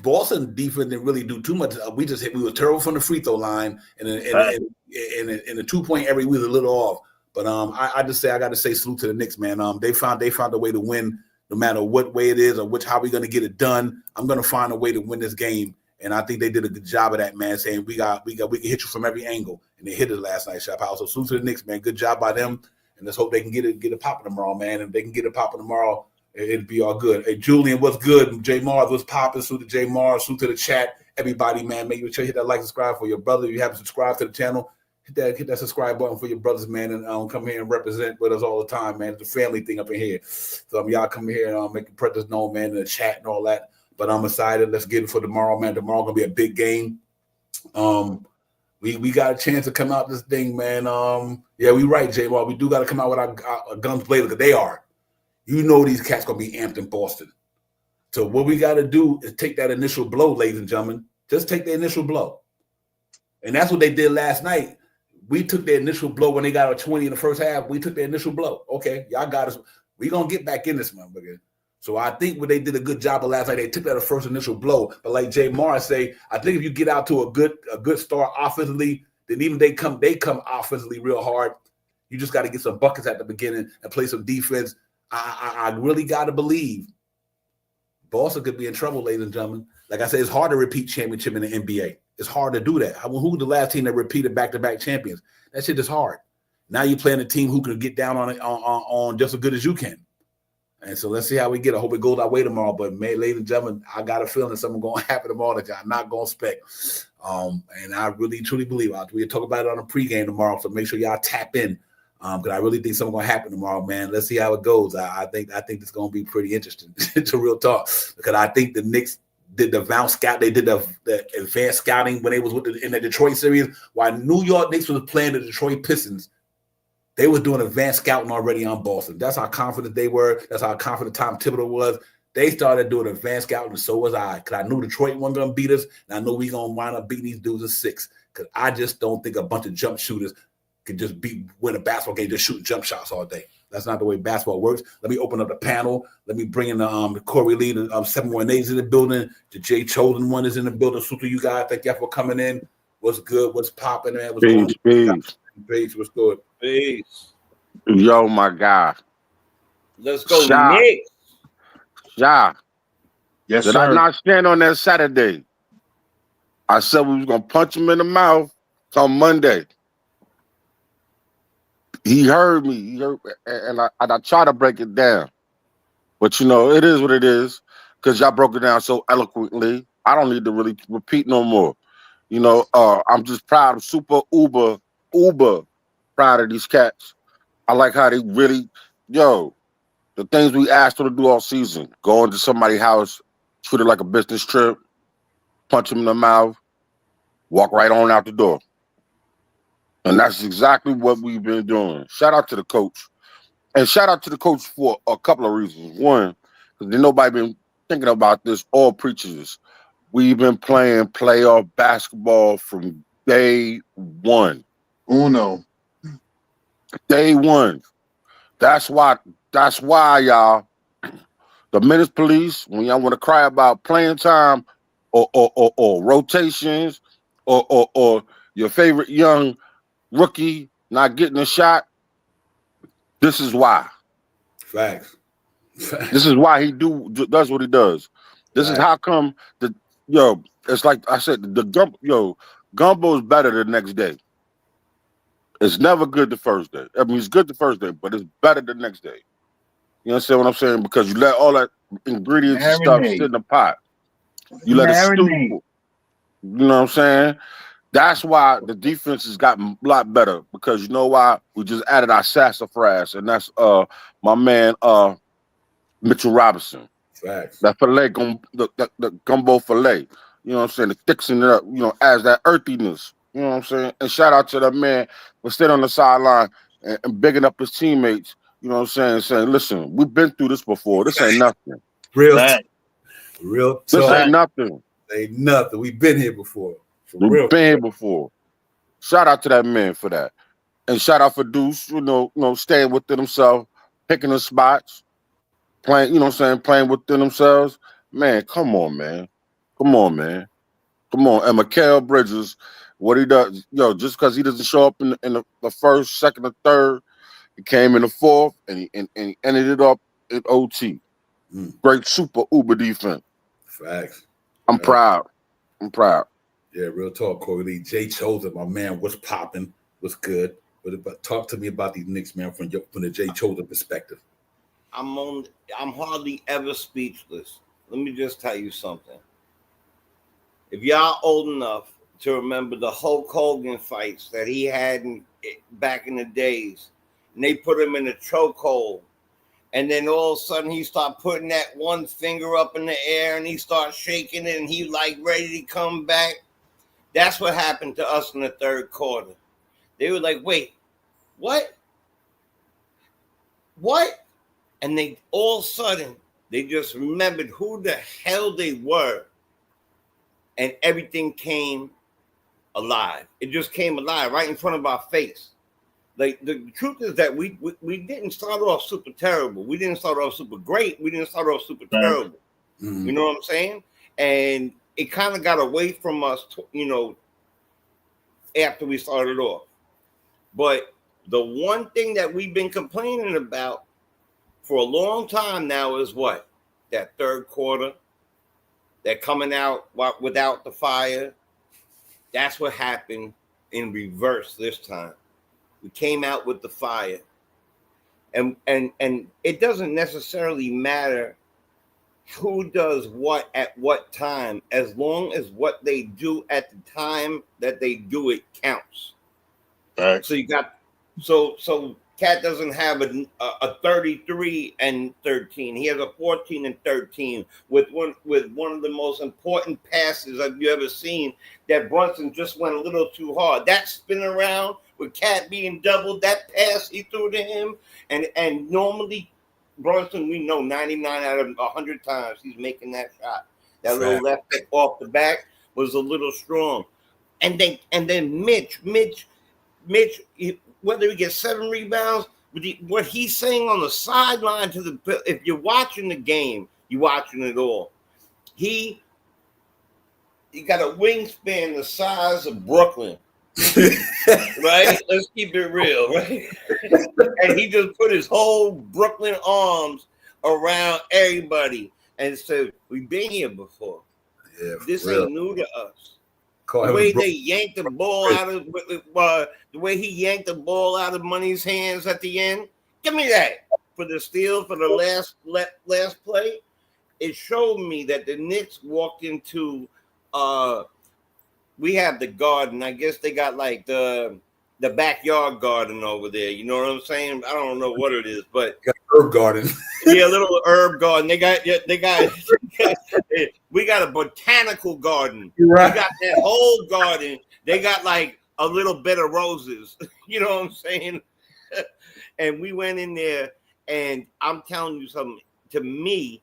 Boston defense didn't really do too much. We were terrible from the free throw line, and the 2-point area we was a little off. But I got to say salute to the Knicks, man. They found a way to win, no matter what way it is or how we're going to get it done. I'm going to find a way to win this game, and I think they did a good job of that, man. Saying we can hit you from every angle, and they hit it last night, Shop House. So salute to the Knicks, man. Good job by them, and let's hope they can get it popping tomorrow, man. If they can get it popping tomorrow, it'll be all good. Hey, Julian, what's good? J Mars, what's popping? Salute to J Mars. Salute to the chat, everybody, man. Make sure you hit that like, subscribe for your brother. If you haven't subscribed to the channel, hit that subscribe button for your brothers, man, and come here and represent with us all the time, man. It's a family thing up in here. So y'all come here and make your presence known, man, in the chat and all that. But I'm excited. Let's get it for tomorrow, man. Tomorrow gonna be a big game. We got a chance to come out this thing, man. Yeah, we right, J-Mar. We do got to come out with our guns blazing, because they are. You know these cats gonna be amped in Boston. So what we got to do is take that initial blow, ladies and gentlemen. Just take the initial blow. And that's what they did last night. We took the initial blow when they got a 20 in the first half. We took the initial blow. Okay, y'all got us. We're going to get back in this motherfucker. So I think when they did a good job of last night, they took that first initial blow. But like Jay Morris say, I think if you get out to a good start offensively, then even they come offensively real hard. You just got to get some buckets at the beginning and play some defense. I really got to believe Boston could be in trouble, ladies and gentlemen. Like I said, it's hard to repeat championship in the NBA. It's hard to do that. Who's the last team that repeated back-to-back champions? That shit is hard. Now you're playing a team who can get down on it on just as good as you can. And so let's see how we get. I hope it goes our way tomorrow. But, man, ladies and gentlemen, I got a feeling something going to happen tomorrow that y'all not going to expect. And I really, truly believe we'll talk about it on the pregame tomorrow. So make sure y'all tap in because I really think something going to happen tomorrow, man. Let's see how it goes. I think it's going to be pretty interesting to real talk, because I think the Knicks did the advanced scout. They did the advanced scouting when they was in the Detroit series, while New York Knicks was playing the Detroit Pistons. They were doing advanced scouting already on Boston. That's how confident they were. That's how confident Tom Thibodeau was. They started doing advanced scouting, and so was I. Because I knew Detroit wasn't going to beat us, and I knew we going to wind up beating these dudes in 6. Because I just don't think a bunch of jump shooters could just win a basketball game just shooting jump shots all day. That's not the way basketball works. Let me open up the panel. Let me bring in the Corey Lee, the 718 in the building. The Jay Chosen one is in the building. Super, you guys. Thank y'all for coming in. What's good? What's popping, man? What's going on? Peace. What's good? Peace. Yo, my guy. Let's go, Knicks. Yeah. Yes, Did sir. I not stand on that Saturday? I said we was gonna punch him in the mouth on Monday. He heard me. He heard, and I try to break it down, but you know it is what it is because y'all broke it down so eloquently. I don't need to really repeat no more. You know, I'm just proud of uber proud of these cats. I like how they really, the things we asked them to do all season, go into somebody's house, treat it like a business trip, punch them in the mouth, walk right on out the door. And that's exactly what we've been doing. Shout out to the coach. And shout out to the coach for a couple of reasons. One, because nobody been thinking about this, all preachers. We've been playing playoff basketball from day one. Uno. Day one. That's why y'all, the minutes police, when y'all want to cry about playing time or rotations or your favorite young rookie not getting a shot, this is why. Facts. This is why he does what he does. This is how come it's like I said, gumbo is better the next day. It's never good the first day. I mean, it's good the first day, but it's better the next day. You understand what I'm saying? Because you let all that ingredients and stuff sit in the pot. You let it stew. You know what I'm saying? That's why the defense has gotten a lot better. Because you know why? We just added our sassafras, and that's my man Mitchell Robinson. Facts. That filet, the gumbo filet. You know what I'm saying? The fixing it up, adds that earthiness. You know what I'm saying? And shout out to that man for sitting on the sideline and bigging up his teammates. You know what I'm saying? Listen, we've been through this before. This ain't nothing. Real talk. This ain't nothing. Ain't nothing. We've been here before. We've been here before. Shout out to that man for that. And shout out for Deuce, staying within himself, picking his spots, playing, playing within themselves. Man, come on, man. Come on. And Mikal Bridges, what he does, just because he doesn't show up in the first, second, or third, he came in the fourth and he ended it up in OT. Great super uber defense. Facts. I'm proud. Yeah, real talk, Corey Lee. Jay Chosen, my man, what's popping? What's good? But talk to me about these Knicks, man, from the Jay Chosen perspective. I'm hardly ever speechless. Let me just tell you something. If y'all old enough to remember the Hulk Hogan fights that he had back in the days, and they put him in a chokehold, and then all of a sudden he start putting that one finger up in the air and he starts shaking it and he like ready to come back. That's what happened to us in the third quarter. They were like, wait, what? And they all of a sudden, they just remembered who the hell they were. And everything came alive. It just came alive right in front of our face. Like the truth is that we didn't start off super terrible. We didn't start off super great. We didn't start off super terrible. You know what I'm saying? And it kind of got away from us, after we started off. But the one thing that we've been complaining about for a long time now is what? That third quarter, that coming out without the fire. That's what happened in reverse this time. We came out with the fire. And it doesn't necessarily matter who does what at what time, as long as what they do at the time that they do it counts. Right. So you got so Cat doesn't have a 33 and 13. He has a 14 and 13 with one of the most important passes I've ever seen. That Brunson just went a little too hard. That spin around with Cat being doubled, that pass he threw to him, and normally Brunson, we know 99 out of 100 times he's making that shot. That little left kick off the back was a little strong. And then Mitch, whether he gets 7 rebounds, what he's saying on the sideline if you're watching the game, you're watching it all. He got a wingspan the size of Brooklyn. Right? Let's keep it real, right? And he just put his whole Brooklyn arms around everybody and said, "We've been here before. This ain't new to us." The way they yanked the ball out of the way he yanked the ball out of Money's hands at the end. Give me that for the steal for the last play. It showed me that the Knicks walked into we have the garden. I guess they got like the backyard garden over there. You know what I'm saying? I don't know what it is, but herb garden. Yeah, a little herb garden. We got a botanical garden. Right. We got that whole garden. They got like a little bed of roses. You know what I'm saying? And we went in there, and I'm telling you something. To me,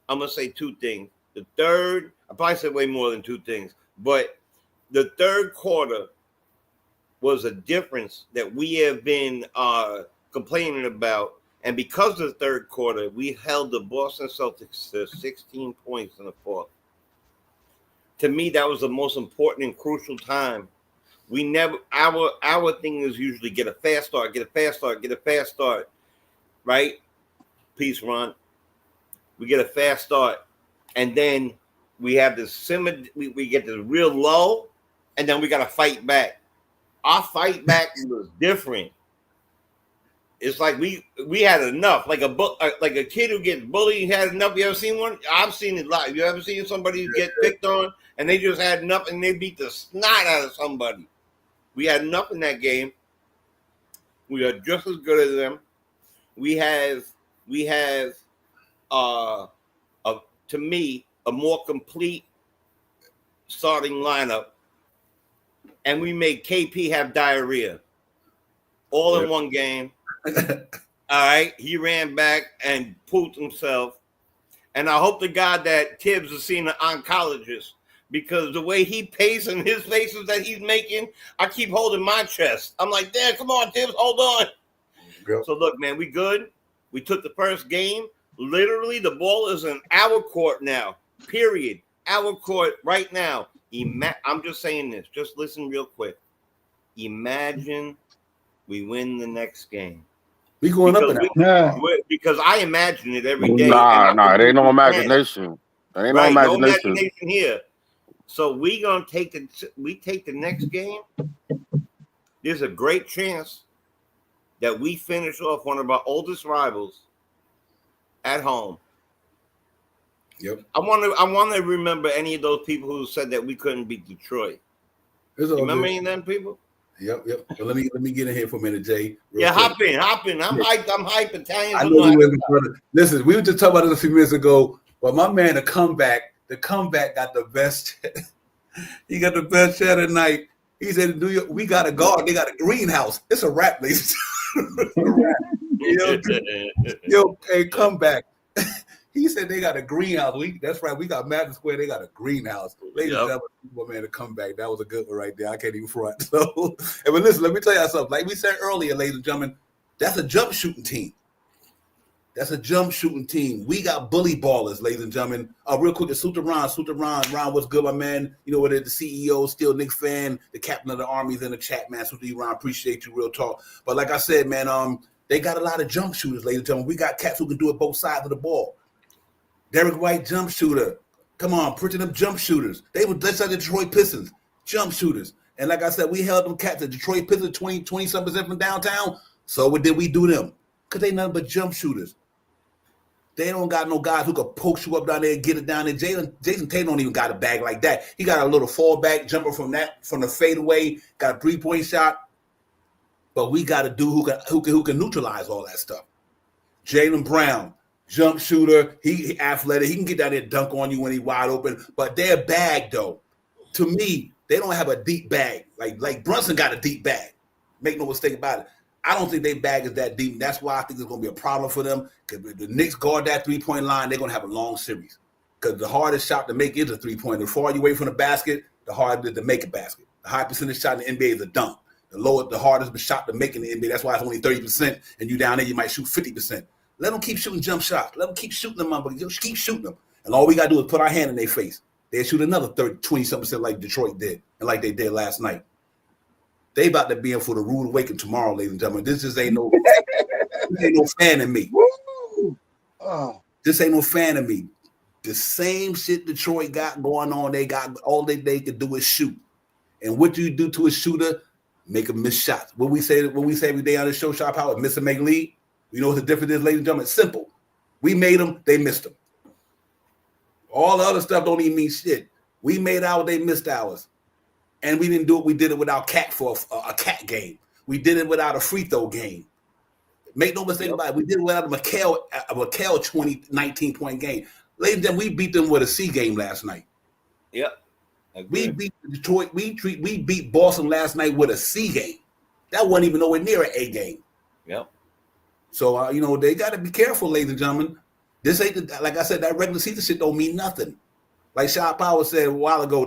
I'm gonna say 2 things. The third, I probably said way more than 2 things, but the third quarter was a difference that we have been complaining about. And because of the third quarter, we held the Boston Celtics to 16 points in the fourth. To me, that was the most important and crucial time. We never, our thing is usually get a fast start, right? Peace, Ron. We get a fast start, and then we have this simmer. We get this real low, and then we got to fight back. Our fight back was different. It's like we had enough, like a kid who gets bullied had enough. You ever seen one? I've seen it live. You ever seen somebody get picked on and they just had enough and they beat the snot out of somebody? We had enough in that game. We are just as good as them. We have to me a more complete starting lineup, and we made KP have diarrhea all in one game. All right, he ran back and pooped himself, and I hope to God that Tibbs has seen an oncologist, because the way he pays and his faces that he's making, I keep holding my chest. I'm like, damn, come on, Tibbs, hold on. Yep. So look, man, we good. We took the first game. Literally, the ball is in our court now. Period. Our court right now. I'm just saying this. Just listen real quick. Imagine we win the next game. We going up and out. Because I imagine it every day. Nah, it ain't no imagination. There ain't no imagination here. So we take the next game. There's a great chance that we finish off one of our oldest rivals at home. Yep. I want to remember any of those people who said that we couldn't beat Detroit. You remember any of them people? Yep. But let me get in here for a minute, Jay. Yeah, quick. hop in. I'm hyped. Italians. I know listen, we were just talking about this a few minutes ago, but my man, the comeback got the best. He got the best shot at night. He said, "New York, we got a guard. They got a greenhouse. It's a rap, ladies." Yo, hey, comeback. He said they got a greenhouse. That's right. We got Madison Square. They got a greenhouse. Ladies and gentlemen, man, to come back. That was a good one right there. I can't even front. So, but listen, let me tell you something. Like we said earlier, ladies and gentlemen, that's a jump shooting team. We got bully ballers, ladies and gentlemen. Real quick, salute to Ron. Ron, what's good, my man? You know what? The CEO, still Knicks fan, the captain of the Army's in the chat, man. Salute to you, Ron. Appreciate you, real talk. But like I said, man, they got a lot of jump shooters, ladies and gentlemen. We got cats who can do it both sides of the ball. Derek White, jump shooter. Come on, printing them jump shooters. That's like the Detroit Pistons, jump shooters. And like I said, we held them cats, the Detroit Pistons, 20-something% from downtown. So what did we do them? Because they nothing but jump shooters. They don't got no guys who could poke you up down there and get it down there. Jason Tatum don't even got a bag like that. He got a little fallback jumper from the fadeaway, got a 3-point shot. But we got a dude who can neutralize all that stuff. Jaylen Brown, jump shooter. He athletic. He can get down there and dunk on you when he's wide open. But their bag, though, to me, they don't have a deep bag. Like Brunson got a deep bag. Make no mistake about it. I don't think their bag is that deep. That's why I think it's going to be a problem for them. Because if the Knicks guard that 3-point line, they're going to have a long series. Because the hardest shot to make is a 3-pointer. The farther you away from the basket, the harder it is to make a basket. The high percentage shot in the NBA is a dunk. The hardest shot to make in the NBA. That's why it's only 30%. And you down there, you might shoot 50%. Let them keep shooting jump shots. Let them keep shooting them up. But just keep shooting them. And all we got to do is put our hand in their face. They'll shoot another 20-something% like Detroit did and like they did last night. They about to be in for the rude awakening tomorrow, ladies and gentlemen. This just ain't no, this ain't no fan of me. Oh. This ain't no fan of me. The same shit Detroit got going on. They got all they could do is shoot. And what do you do to a shooter? Make him miss shots. When we say every day on the show, Shot Power, miss and make lead. You know what the difference is, ladies and gentlemen? It's simple. We made them, they missed them. All the other stuff don't even mean shit. We made ours, they missed ours. And we didn't do it. We did it without Cat for a Cat game. We did it without a free throw game. Make no mistake about it. We did it without a McHale 19-point game. Ladies and gentlemen, we beat them with a C game last night. Yep. We beat Detroit. We beat Boston last night with a C game. That wasn't even nowhere near an A game. Yep. So they got to be careful, ladies and gentlemen. This ain't like I said. That regular season shit don't mean nothing. Like Shot Power said a while ago,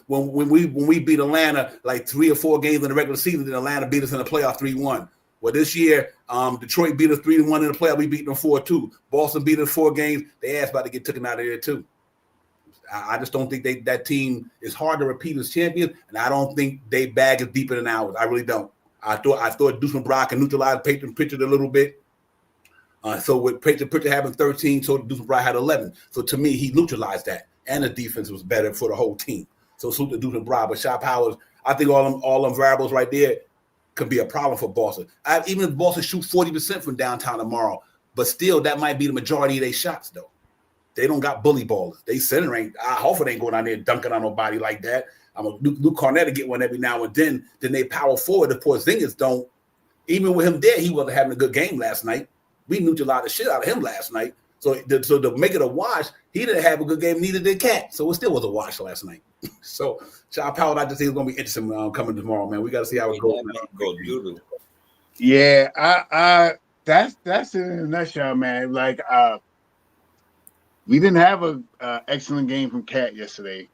when we beat Atlanta like 3 or 4 games in the regular season, then Atlanta beat us in the playoff 3-1. Well, this year, Detroit beat us 3-1 in the playoff. We beat them 4-2. Boston beat us 4 games. They asked about to get taken out of there too. I just don't think that team is hard to repeat as champions, and I don't think they bag is deeper than ours. I really don't. I thought Deuce McBride can neutralize Peyton Pritchard a little bit. So with Peyton Pritchard having 13, so Deuce McBride had 11. So to me, he neutralized that. And the defense was better for the whole team. So salute to Deuce McBride. But Shot Powers, I think all them variables right there could be a problem for Boston. Even if Boston shoots 40% from downtown tomorrow, but still that might be the majority of their shots, though. They don't got bully ballers. They center ain't. Horford ain't going out there dunking on nobody like that. Luke Cornett to get one every now and then. Then they power forward. The Porzingis don't. Even with him there, he wasn't having a good game last night. We neutralized the shit out of him last night. So to make it a wash, he didn't have a good game, neither did Cat. So it still was a wash last night. So Shot Power, I just think it's going to be interesting coming tomorrow, man. We got to see how it goes. Yeah, that's it in a nutshell, man. Like, we didn't have a excellent game from Cat yesterday.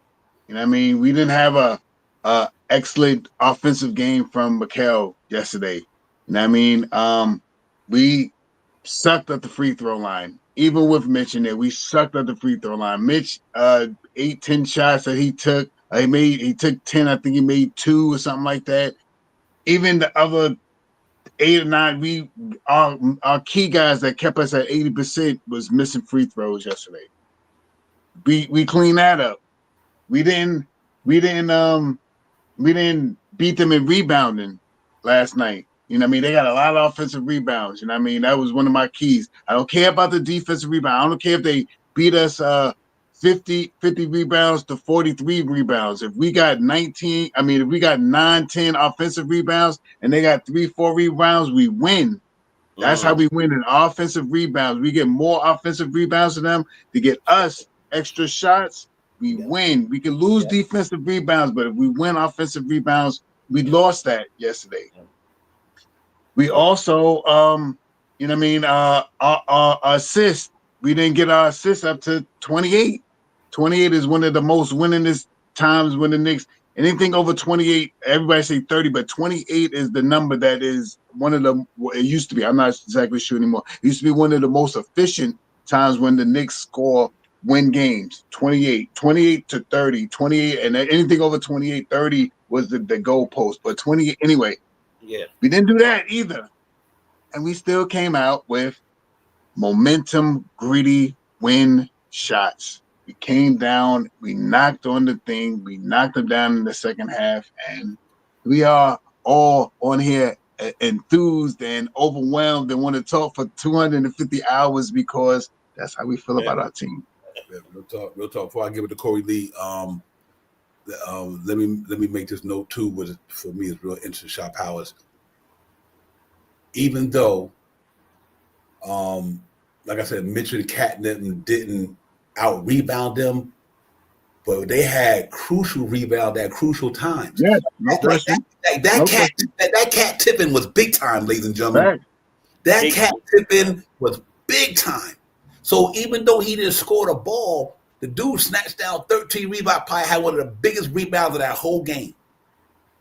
You know what I mean? We didn't have a excellent offensive game from McHale yesterday. You know what I mean? We sucked at the free throw line. Even with Mitch in there, we sucked at the free throw line. Mitch, 8-10 shots that he took. He took 10. I think he made 2 or something like that. Even the other 8 or 9, our key guys that kept us at 80% was missing free throws yesterday. We cleaned that up. We didn't beat them in rebounding last night. You know what I mean? They got a lot of offensive rebounds. You know what I mean? That was one of my keys. I don't care about the defensive rebound. I don't care if they beat us 50 rebounds to 43 rebounds. If we got 9-10 offensive rebounds and they got 3-4 rebounds, we win. That's how we win in offensive rebounds. We get more offensive rebounds than them to get us extra shots. We win. We can lose defensive rebounds, but if we win offensive rebounds, we lost that yesterday. We also, you know what I mean, our assists, we didn't get our assists up to 28. 28 is one of the most winningest times when the Knicks, anything over 28, everybody say 30, but 28 is the number that is one of the, it used to be, I'm not exactly sure anymore. It used to be one of the most efficient times when the Knicks win games. 28 to 30, 28, and anything over 28, 30 was the goalpost, but 20, anyway. Yeah, we didn't do that either. And we still came out with momentum, gritty win shots. We came down, we knocked on the thing, we knocked them down in the second half, and we are all on here enthused and overwhelmed and want to talk for 250 hours because that's how we feel about our team. Yeah, real talk. Before I give it to Corey Lee, let me make this note too. What for me is real interesting. Shot Powers. Even though, like I said, Mitchell and Catnip didn't out rebound them, but they had crucial rebound at crucial times. Yeah, no question. That cat tipping was big time, ladies and gentlemen. Right. That cat tipping was big time. So even though he didn't score the ball, the dude snatched down 13 rebounds, probably had one of the biggest rebounds of that whole game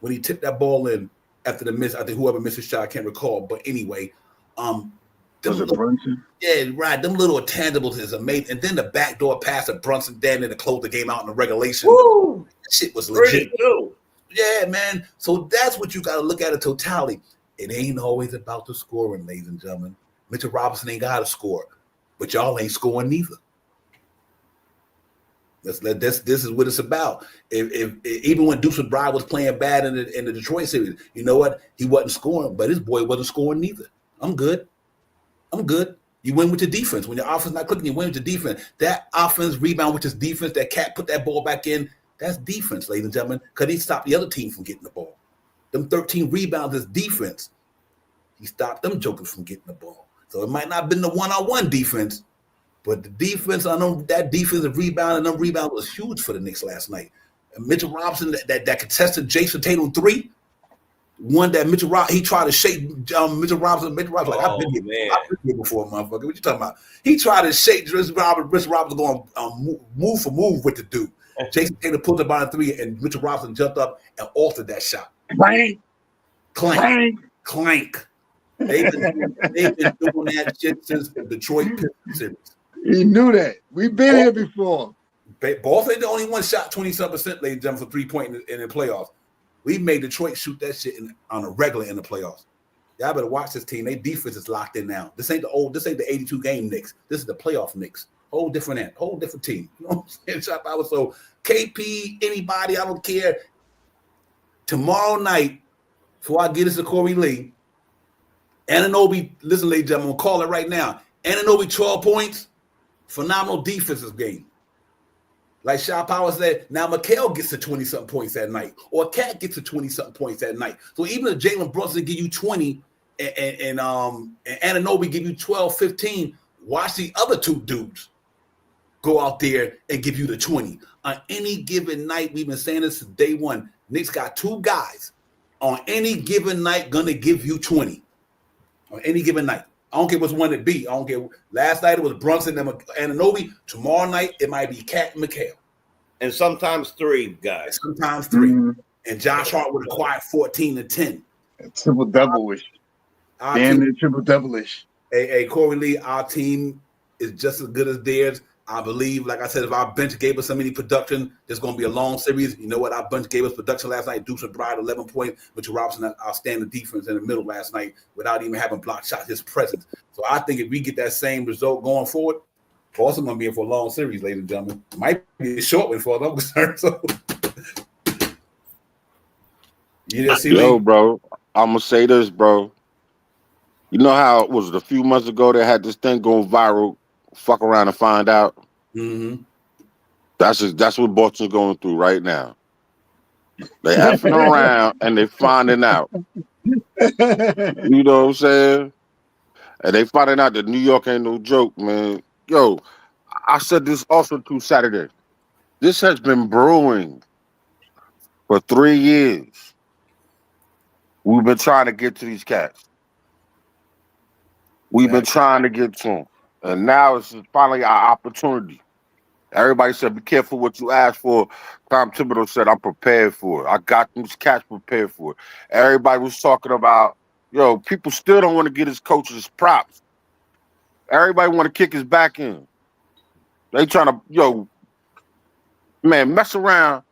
when he tipped that ball in after the miss. I think whoever missed his shot, I can't recall. But anyway, was it Brunson? Yeah, right. Them little intangibles is amazing. And then the backdoor pass of Brunson down there to close the game out in the regulation. Woo! That shit was legit. Too. Yeah, man. So that's what you got to look at in totality. It ain't always about the scoring, ladies and gentlemen. Mitchell Robinson ain't got to score, but y'all ain't scoring neither. This is what it's about. If even when Deuce McBride was playing bad in the Detroit series, you know what? He wasn't scoring, but his boy wasn't scoring neither. I'm good. You win with your defense. When your offense not clicking, you win with your defense. That offense rebound with his defense, that cat put that ball back in, that's defense, ladies and gentlemen, because he stopped the other team from getting the ball. Them 13 rebounds is defense. He stopped them jokers from getting the ball. So it might not have been the one-on-one defense, but the defense on them, that defensive rebound and them rebound was huge for the Knicks last night. And Mitchell Robinson, that contested Jason Tatum 3, one that Mitchell Robinson, he tried to shake Mitchell Robinson. Mitchell Robinson, like, I've been here before, motherfucker. What you talking about? He tried to shake Mitchell Robinson going move for move with the dude. Jason Tatum pulled up on a 3, and Mitchell Robinson jumped up and altered that shot. Clank. They've been doing that shit since the Detroit Pistons series. He knew that. We've been here before. Boston ain't the only one shot 20-something%, ladies and gentlemen, for 3-point in the playoffs. We made Detroit shoot that shit on a regular in the playoffs. Y'all better watch this team. Their defense is locked in now. This ain't the 82 game Knicks. This is the playoff Knicks. Whole different team. You know what I'm saying? So KP, anybody, I don't care. Tomorrow night, before I get this to Corey Lee, Anunoby, listen, ladies and gentlemen, I'm gonna call it right now. Anunoby 12 points, phenomenal defensive game. Like Shaw Power said, now Mikal gets to 20-something points that night, or Cat gets to 20-something points that night. So even if Jalen Brunson give you 20 and Anunoby give you 12, 15, watch the other two dudes go out there and give you the 20. On any given night, we've been saying this since day one, Knicks got two guys on any given night gonna give you 20. On any given night. I don't care which one it be. I don't care. Last night it was Brunson and Anunoby. Tomorrow night it might be Cat and Mikal. And sometimes 3 guys. Sometimes 3. Mm-hmm. And Josh Hart would acquire 14 to 10. Triple double-ish. Damn near triple double-ish. Hey, Corey Lee, our team is just as good as theirs. I believe, like I said, if our bench gave us some any production, there's going to be a long series. You know what? Our bench gave us production last night. Deuce McBride, 11 points. Mitchell Robinson, outstanding defense in the middle last night without even having block shot his presence. So I think if we get that same result going forward, Boston going to be in for a long series, ladies and gentlemen. Might be a short one for them concerned. So you just see, bro, I'm going to say this, bro. You know how it was a few months ago they had this thing going viral? Fuck around and find out. Mm-hmm. That's what Boston's going through right now. They effing around and they finding out. You know what I'm saying? And they finding out that New York ain't no joke, man. Yo, I said this also too Saturday. This has been brewing for 3 years. We've been trying to get to these cats. We've been trying to get to them. And now it's finally our opportunity. Everybody said, be careful what you ask for. Tom Thibodeau said, I'm prepared for it. I got these cats prepared for it. Everybody was talking about, people still don't want to get his coaches props. Everybody want to kick his back in. They trying to, man, mess around.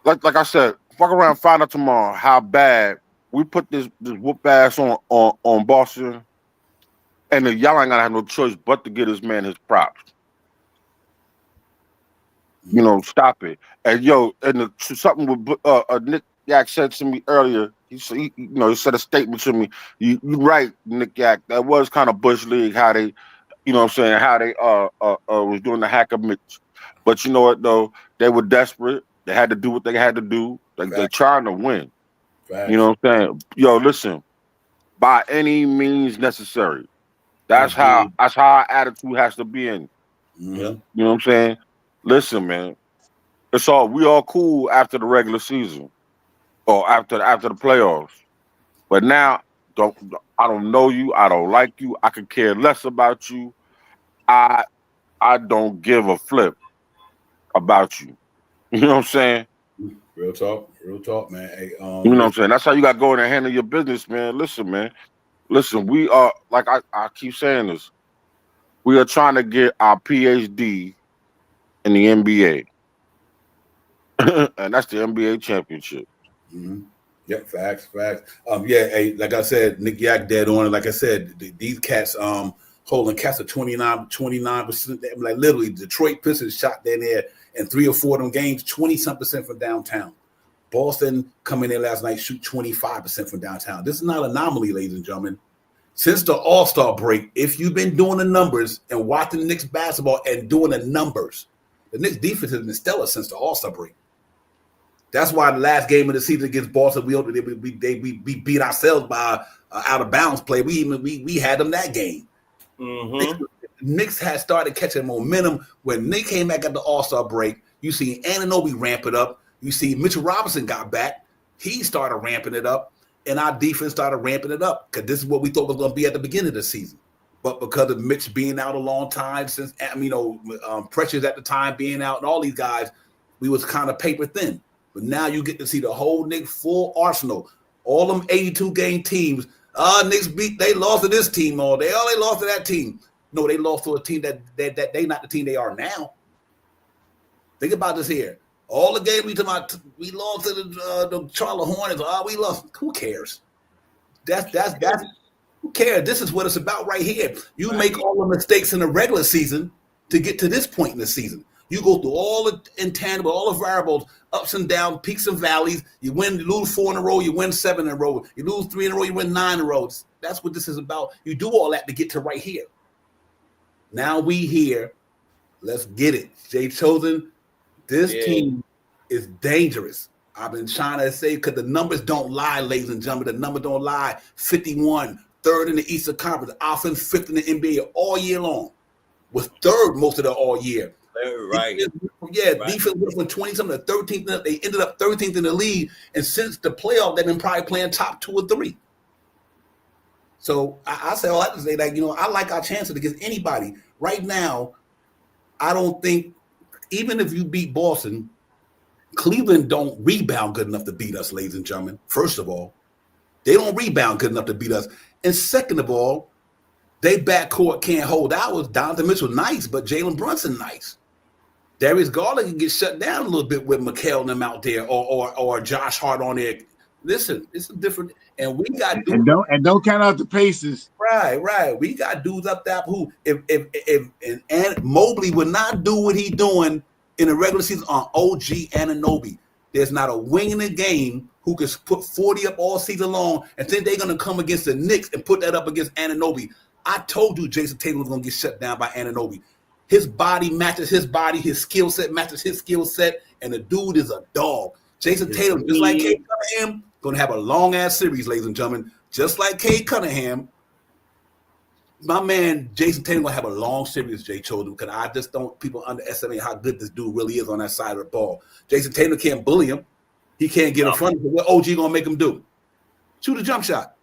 Like I said, fuck around, find out tomorrow how bad we put this whoop ass on Boston. And then y'all ain't gonna have no choice but to get this man his props. Stop it. And something with Nick Yak said to me earlier. He said a statement to me. You right, Nick Yak. That was kind of Bush League how they, how they was doing the hacker mix. But you know what though? They were desperate. They had to do what they had to do. Like they're trying to win. Right. You know what I'm saying? Listen, by any means necessary. That's how our attitude has to be in. Mm-hmm. You know what I'm saying? Listen, man. we all cool after the regular season or after the playoffs. But now I don't know you. I don't like you. I could care less about you. I don't give a flip about you. You know what I'm saying? Real talk, man. Hey, you know what I'm saying? That's how you got to go in and handle your business, man. Listen, man. Listen, we are, like I keep saying this, we are trying to get our PhD in the NBA. And that's the NBA championship. Mm-hmm. Yep, facts. Yeah, hey, like I said, Nick Yak dead on it. Like I said, these cats holding cats at 29%. Like literally, Detroit Pistons shot down there in 3 or 4 of them games, 20-some% from downtown. Boston coming in last night, shoot 25% from downtown. This is not an anomaly, ladies and gentlemen. Since the All-Star break, if you've been doing the numbers and watching the Knicks basketball and doing the numbers, the Knicks defense has been stellar since the All-Star break. That's why the last game of the season against Boston, we beat ourselves by out of bounds play. We had them that game. Mm-hmm. Knicks had started catching momentum when Nick came back at the All-Star break. You see Anunoby ramp it up. You see Mitchell Robinson got back. He started ramping it up, and our defense started ramping it up because this is what we thought was going to be at the beginning of the season. But because of Mitch being out a long time, since Precious at the time being out, and all these guys, we was kind of paper thin. But now you get to see the whole Knicks full arsenal. All them 82-game teams. Knicks they lost to this team, or they lost to that team. No, they lost to a team that they not the team they are now. Think about this here. All the games we lost to the Charlotte Hornets. We lost. Who cares? That's who cares? This is what it's about right here. You make all the mistakes in the regular season to get to this point in the season. You go through all the intangible, all the variables, ups and downs, peaks and valleys. You lose 4 in a row, you win 7 in a row. You lose 3 in a row, you win 9 in a row. That's what this is about. You do all that to get to right here. Now we here. Let's get it. Jay Chosen, this team is dangerous. I've been trying to say, because the numbers don't lie, ladies and gentlemen. The numbers don't lie. 51, 3rd in the Eastern Conference, offense 5th in the NBA all year long. Was 3rd most of the all year. Right. Defense went from 20-something to 13th. They ended up 13th in the league. And since the playoff, they've been probably playing top 2 or 3. So I say all that to say that, I like our chances against anybody. Right now, I don't think, even if you beat Boston, Cleveland don't rebound good enough to beat us, ladies and gentlemen. First of all, they don't rebound good enough to beat us. And second of all, they backcourt can't hold ours. Donovan Mitchell nice, but Jalen Brunson nice. Darius Garland can get shut down a little bit with Mikal and them out there, or Josh Hart on there. Listen, it's a different, and we got dudes, and don't count out the Pacers. Right. We got dudes up there who, if Mobley would not do what he's doing in the regular season on OG Anunoby, there's not a wing in the game who can put 40 up all season long, and then they're gonna come against the Knicks and put that up against Anunoby. I told you Jason Tatum was gonna get shut down by Anunoby. His body matches his body, his skill set matches his skill set, and the dude is a dog. Jason Tatum, just like Cade Cunningham, gonna have a long ass series, ladies and gentlemen. Just like Cade Cunningham, my man Jason Tatum gonna have a long series, Jay Choden, because I just don't people underestimate how good this dude really is on that side of the ball. Jason Tatum can't bully him. He can't get in front of him. What OG gonna make him do? Shoot a jump shot.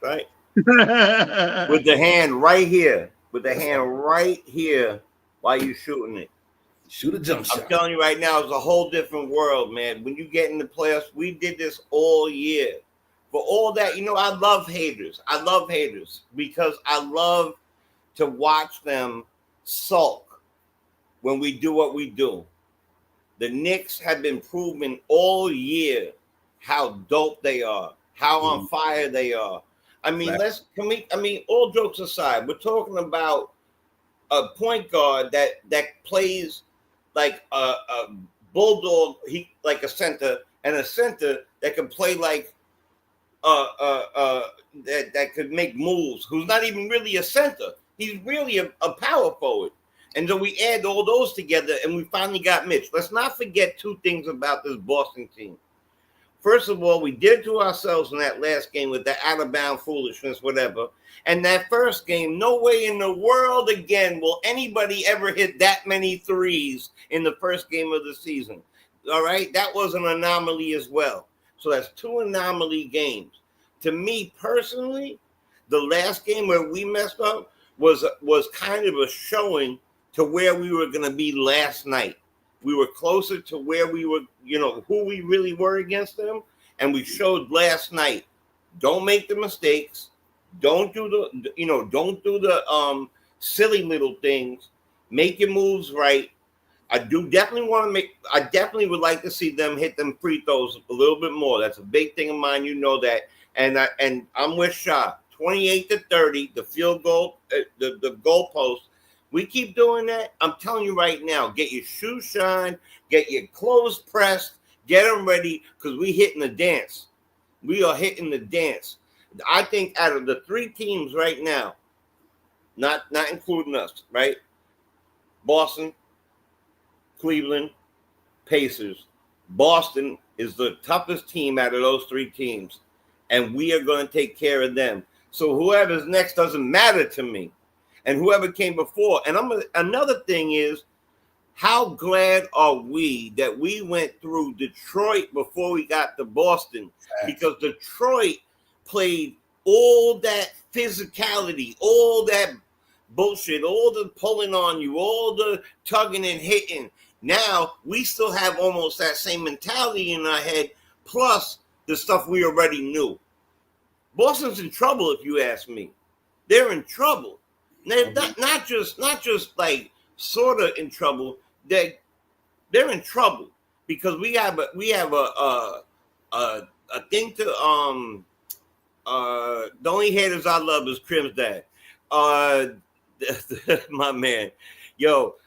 Right. With the hand right here. With the hand right here while you're shooting it. Shoot a jump shot. I'm telling you right now, it's a whole different world, man. When you get in the playoffs, we did this all year. For all that, I love haters. I love haters because I love to watch them sulk when we do what we do. The Knicks have been proving all year how dope they are, how on fire they are. All jokes aside, we're talking about a point guard that plays like a bulldog, like a center, and a center that can play like that could make moves, who's not even really a center. He's really a power forward. And then we add all those together, and we finally got Mitch. Let's not forget 2 things about this Boston team. First of all, we did to ourselves in that last game with the out-of-bound foolishness, whatever. And that first game, no way in the world again will anybody ever hit that many threes in the first game of the season. All right? That was an anomaly as well. So that's 2 anomaly games. To me personally, the last game where we messed up was kind of a showing to where we were going to be last night. We were closer to where we were, who we really were against them. And we showed last night, don't make the mistakes. Don't do the silly little things. Make your moves right. I definitely would like to see them hit them free throws a little bit more. That's a big thing of mine. You know that. And I'm with Shaw. 28-30, the field goal, the goalpost. We keep doing that. I'm telling you right now, get your shoes shined, get your clothes pressed, get them ready, because we hitting the dance. We are hitting the dance. I think out of the 3 teams right now, not including us, right? Boston, Cleveland, Pacers. Boston is the toughest team out of those 3 teams, and we are going to take care of them. So whoever's next doesn't matter to me. And whoever came before. And another thing is, how glad are we that we went through Detroit before we got to Boston? Because Detroit played all that physicality, all that bullshit, all the pulling on you, all the tugging and hitting. Now we still have almost that same mentality in our head, plus the stuff we already knew. Boston's in trouble, if you ask me. They're in trouble. They're not just like sort of in trouble. They're in trouble because we have a thing to the only haters I love is Crim's dad. My man, yo,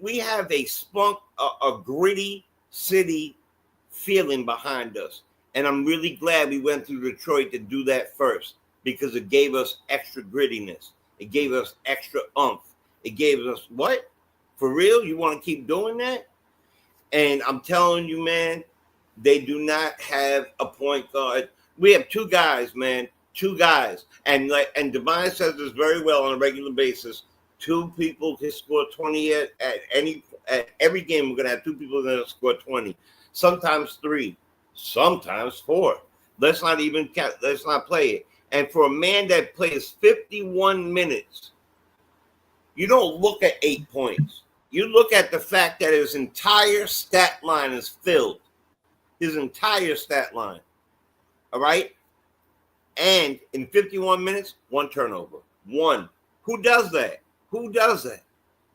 we have a spunk, a gritty city feeling behind us, and I'm really glad we went through Detroit to do that first because it gave us extra grittiness. It gave us extra oomph. It gave us what? For real? You want to keep doing that? And I'm telling you, man, they do not have a point guard. We have 2 guys, man. 2 guys. And Devine says this very well on a regular basis. 2 people can score 20 at every game. We're gonna have 2 people that score 20. Sometimes 3, sometimes 4. Let's not play it. And for a man that plays 51 minutes, you don't look at 8 points. You look at the fact that his entire stat line is filled. His entire stat line. All right? And in 51 minutes, 1 turnover. 1. Who does that? Who does that?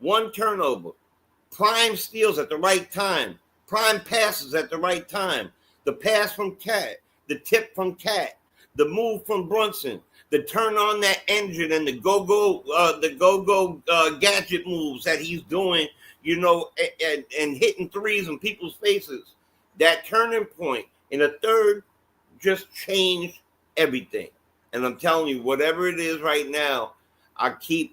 1 turnover. Prime steals at the right time. Prime passes at the right time. The pass from Cat. The tip from Cat. The move from Brunson, the turn on that engine and the go-go gadget moves that he's doing, and hitting threes in people's faces. That turning point in a third just changed everything. And I'm telling you, whatever it is right now, I see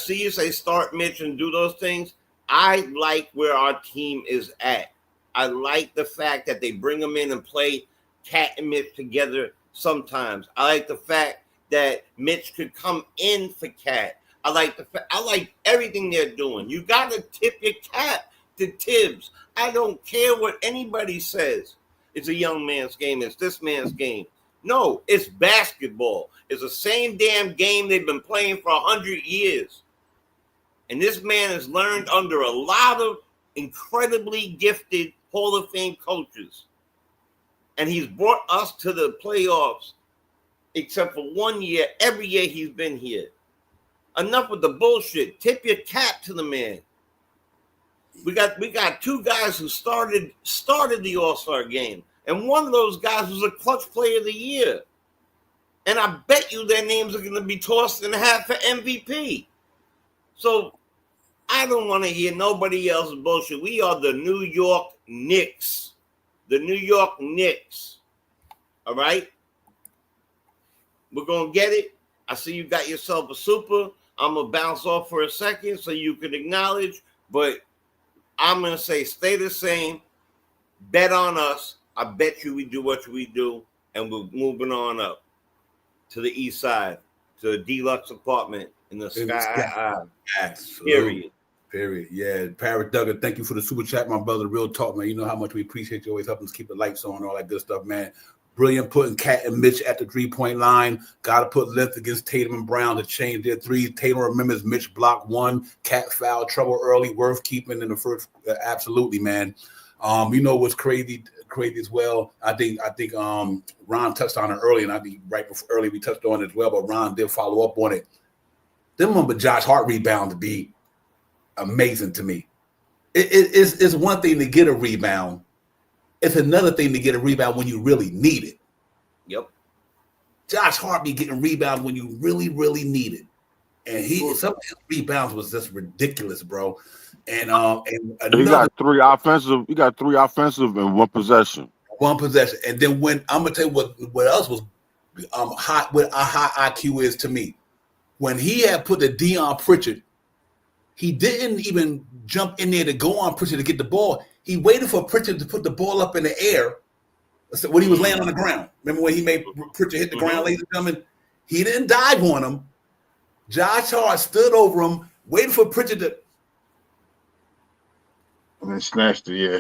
you say start Mitch and do those things. I like where our team is at. I like the fact that they bring them in and play Cat and Mitch together sometimes. I like the fact that Mitch could come in for Cat. I like everything they're doing. You got to tip your cap to Tibbs. I don't care what anybody says. It's a young man's game. It's this man's game. No, it's basketball. It's the same damn game they've been playing for 100 years. And this man has learned under a lot of incredibly gifted Hall of Fame coaches. And he's brought us to the playoffs, except for 1 year, every year he's been here. Enough with the bullshit. Tip your cap to the man. We got 2 guys who started the All-Star game. And one of those guys was a clutch player of the year. And I bet you their names are going to be tossed in the hat for MVP. So I don't want to hear nobody else's bullshit. We are the New York Knicks. The New York Knicks. All right? We're going to get it. I see you got yourself a super. I'm going to bounce off for a second so you can acknowledge. But I'm going to say stay the same. Bet on us. I bet you we do what we do, and we're moving on up to the east side, to a deluxe apartment in the Sky. Period. Period. Yeah. Parrot Duggar, thank you for the super chat, my brother. Real talk, man. You know how much we appreciate you always helping us keep the lights on and all that good stuff, man. Brilliant putting Cat and Mitch at the 3-point line. Got to put length against Tatum and Brown to change their threes. Tatum remembers Mitch blocked one. Cat foul trouble early, worth keeping in the first. Absolutely, man. You know what's crazy as well. I think Ron touched on it early, and I think right before early we touched on it as well. But Ron did follow up on it. Them remember Josh Hart rebound to be amazing to me. It's one thing to get a rebound. It's another thing to get a rebound when you really need it. Yep. Josh Hart be getting rebounds when you really, really need it. And some of his rebounds was just ridiculous, bro. And he got three offensive in one possession. One possession. And then when I'm gonna tell you what else was hot, what a high IQ is to me. When he had put the Deion Pritchard, he didn't even jump in there to go on Pritchard to get the ball. He waited for Pritchard to put the ball up in the air when he was laying on the ground. Remember when he made Pritchard hit the ground, ladies and gentlemen? He didn't dive on him. Josh Hart stood over him, waited for Pritchard to. And then snatched it, yeah.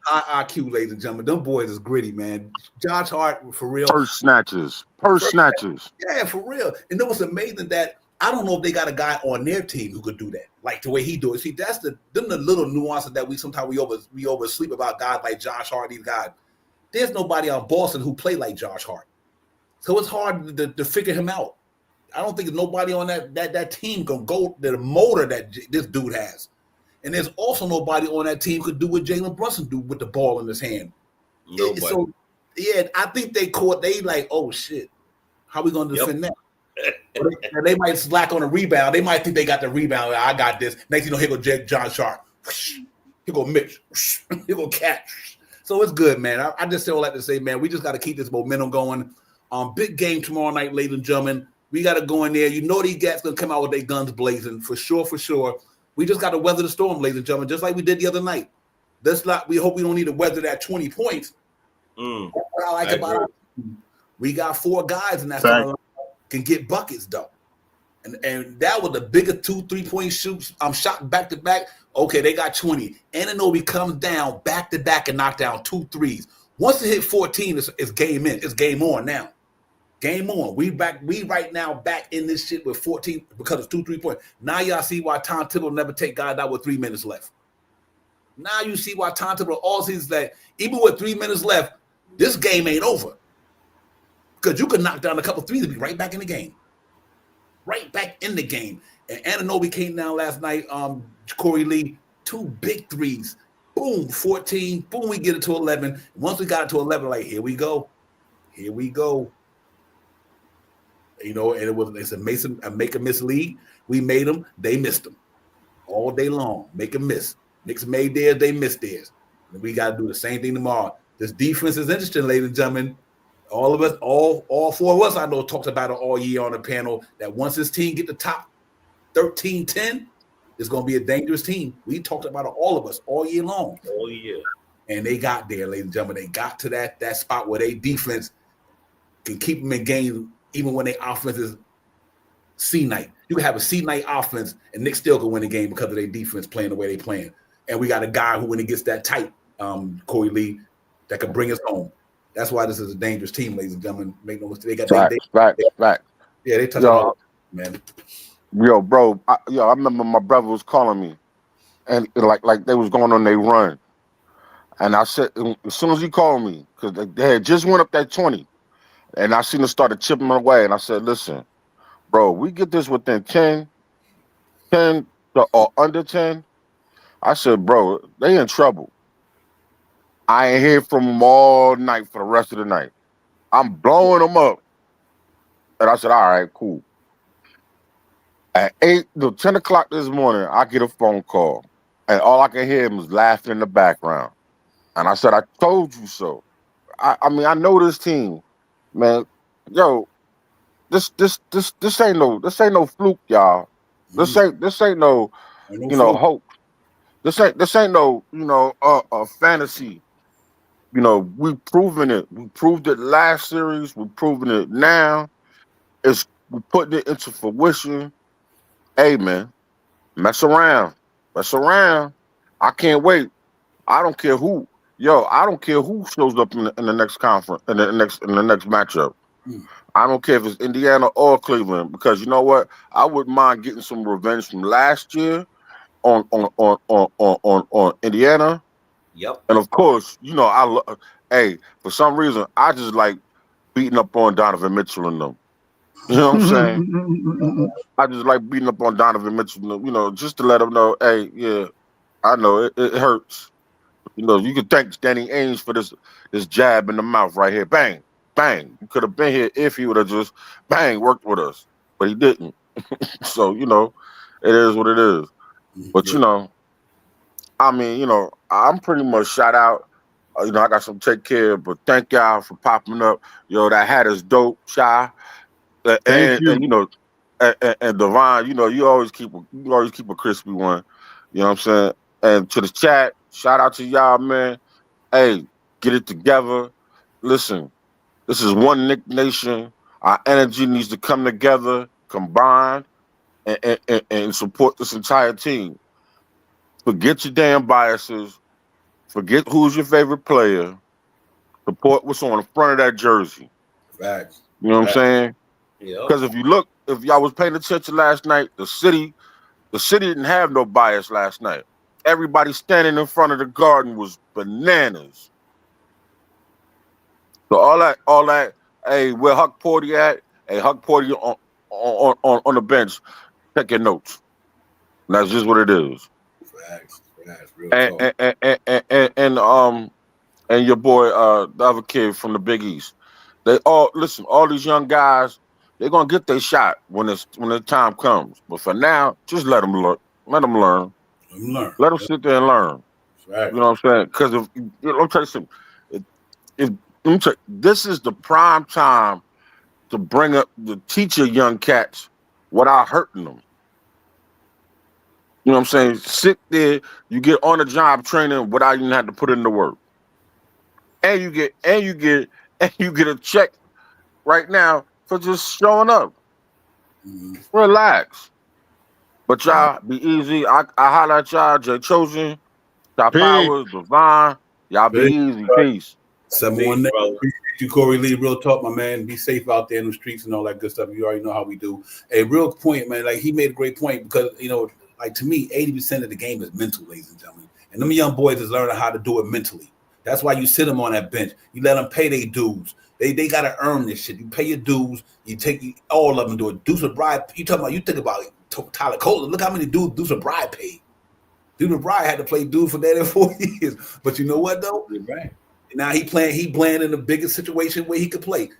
High IQ, ladies and gentlemen. Them boys is gritty, man. Josh Hart, for real. Purse snatches. Yeah, for real. And it was amazing that I don't know if they got a guy on their team who could do that, like the way he do it. See, that's the little nuances that we oversleep about guys like Josh Hart. These guys, there's nobody on Boston who play like Josh Hart, so it's hard to figure him out. I don't think there's nobody on that team can go the motor that this dude has, and there's also nobody on that team could do what Jalen Brunson do with the ball in his hand. Nobody. So yeah, I think they like, oh shit, how we gonna defend that? They might slack on a rebound. They might think they got the rebound. I got this. Next, here go John Sharp. Here go Mitch. Here go Cat. So it's good, man. I just say all that to say, man, we just got to keep this momentum going. Big game tomorrow night, ladies and gentlemen. We got to go in there. You know these guys going to come out with their guns blazing for sure. We just got to weather the storm, ladies and gentlemen, just like we did the other night. We hope we don't need to weather that 20 points. That's what I like about it. We got 4 guys in that can get buckets though, and that was the biggest 2 3-point shoots. I'm shot back to back. Okay, they got 20. Anunoby comes down back to back and knock down 2 threes. Once it hit 14, it's game in. It's game on now. Game on. We right now back in this shit with 14 because it's 2 3-point. Now y'all see why Tom Thibodeau never take guys out with 3 minutes left. Now you see why Tom Thibodeau all seasons that even with 3 minutes left, this game ain't over. Because you could knock down a couple threes and be right back in the game. Right back in the game. And Anunoby came down last night, Corey Lee, 2 big threes. Boom, 14. Boom, we get it to 11. Once we got it to 11, like, here we go. You know, and it's a make a miss league. We made them, they missed them. All day long, make a miss. Knicks made theirs, they missed theirs. And we got to do the same thing tomorrow. This defense is interesting, ladies and gentlemen. All of us, all 4 of us, I know, talked about it all year on the panel, that once this team get the top 13-10, it's going to be a dangerous team. We talked about it, all of us, all year long. All year. And they got there, ladies and gentlemen. They got to that spot where their defense can keep them in game even when their offense is C-night. You can have a C-night offense, and Nick still can win the game because of their defense playing the way they playing. And we got a guy who, when it gets that tight, Corey Lee, that can bring us home. That's why this is a dangerous team, ladies and gentlemen. Make no mistake. They got right. Yeah, they touch it all, man. Yo, bro. I remember my brother was calling me, and like they was going on their run, and I said as soon as he called me, because they had just went up that 20, and I seen them started chipping away, and I said, listen, bro, we get this within 10 or under 10. I said, bro, they in trouble. I ain't hear from them all night for the rest of the night. I'm blowing them up. And I said, all right, cool. At 10 o'clock this morning, I get a phone call. And all I can hear him is laughing in the background. And I said, I told you so. I mean, I know this team, man. Yo, this ain't no fluke, y'all. This ain't no hope. This ain't no, fantasy. We've proven it. We proved it last series. We're proving it now. We're putting it into fruition. Hey, man, mess around. Mess around. I can't wait. I don't care who. I don't care who shows up in the next conference, in the next matchup. I don't care if it's Indiana or Cleveland, because you know what? I wouldn't mind getting some revenge from last year on Indiana. Yep. And of course, for some reason, I just like beating up on Donovan Mitchell and them. You know what I'm saying? I just like beating up on Donovan Mitchell and them, just to let them know, hey, yeah, I know it hurts. You can thank Danny Ainge for this jab in the mouth right here. Bang, bang. You could have been here if he would have just bang worked with us, but he didn't. So it is what it is. But I'm pretty much shout out. I got some take care, but thank y'all for popping up. That hat is dope, Shy. Thank you. And Devon, you always keep a crispy one. You know what I'm saying? And to the chat, shout out to y'all, man. Hey, get it together. Listen, this is one Nick Nation. Our energy needs to come together, combine, and support this entire team. Forget your damn biases. Forget who's your favorite player. Support what's on the front of that jersey. Facts. You know what I'm saying? Yeah. Because if y'all was paying attention last night, the city didn't have no bias last night. Everybody standing in front of the Garden was bananas. So all that. Hey, where Huck Porty at? Hey, Huck Porty on the bench. Take your notes. And that's just what it is. Facts. Real talk. And your boy, the other kid from the Big East. They all these young guys, they're gonna get their shot when the time comes. But for now, just let them look. Let them learn. Let them sit there and learn. Right. You know what I'm saying? Because I'll tell you something. This is the prime time to teach your young cats without hurting them. You know what I'm saying? Sit there, you get on the job training without even having to put in the work. And you get a check right now for just showing up. Relax. But y'all be easy. I holler at y'all, Jay Chosen, Top Powers, Divine. Y'all be easy. Peace. 719. Appreciate you, Corey Lee. Real talk, my man. Be safe out there in the streets and all that good stuff. You already know how we do. A real point, man. Like, he made a great point because, like, to me, 80% of the game is mental, ladies and gentlemen. And them young boys is learning how to do it mentally. That's why you sit them on that bench. You let them pay their dues. They got to earn this shit. You pay your dues. You take all of them do it. Deuce a bribe. You think about Tyler Cole. Look how many dudes Deuce a bribe paid. Deuce a bribe had to play dude for that in 4 years. But you know what, though? You're right. Now he playing in the biggest situation where he could play.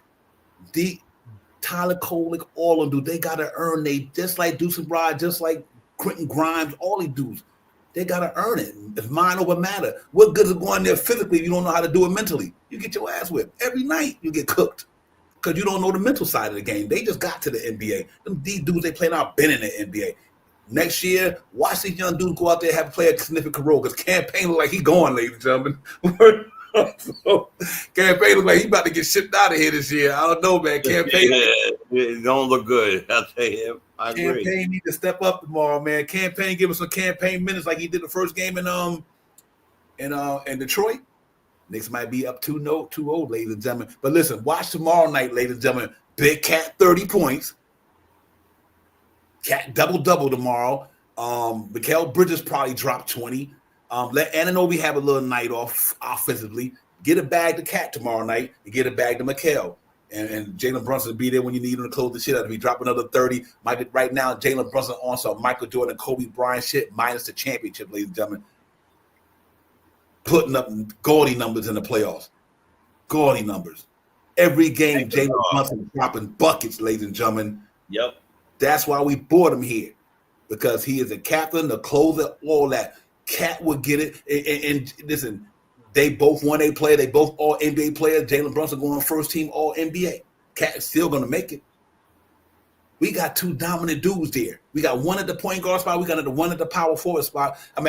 Tyler Cole, all of them, they gotta earn just like Deuce and Bride, just like Quentin Grimes, all these dudes. They gotta earn it. It's mind over matter. What good is going there physically if you don't know how to do it mentally? You get your ass whipped. Every night you get cooked. Because you don't know the mental side of the game. They just got to the NBA. These dudes they play now been in the NBA. Next year, watch these young dudes go out there and have to play a significant role because Campaign look like he going, ladies and gentlemen. So, Campaign look like he about to get shipped out of here this year. I don't know, man. Campaign it don't look good. I'll tell you. I agree. Campaign need to step up tomorrow, man. Campaign give us some campaign minutes like he did the first game in Detroit. Knicks might be up 2-0, ladies and gentlemen. But listen, watch tomorrow night, ladies and gentlemen. Big Cat 30 points. Cat double tomorrow. Mikal Bridges probably dropped 20. Let Anunoby have a little night off offensively. Get a bag to Cat tomorrow night and get a bag to Mikal. And Jalen Brunson will be there when you need him to close the shit out. If he drop another 30, right now, Jalen Brunson on some Michael Jordan and Kobe Bryant shit minus the championship, ladies and gentlemen. Putting up gaudy numbers in the playoffs. Gaudy numbers. Every game, Jalen Brunson dropping buckets, ladies and gentlemen. Yep. That's why we brought him here. Because he is a captain, the closer, all that. Cat would get it. And listen, they both won a player. They both all NBA players. Jalen Brunson going first team all NBA. Cat is still going to make it. We got two dominant dudes there. We got one at the point guard spot. We got the one at the power forward spot. I'm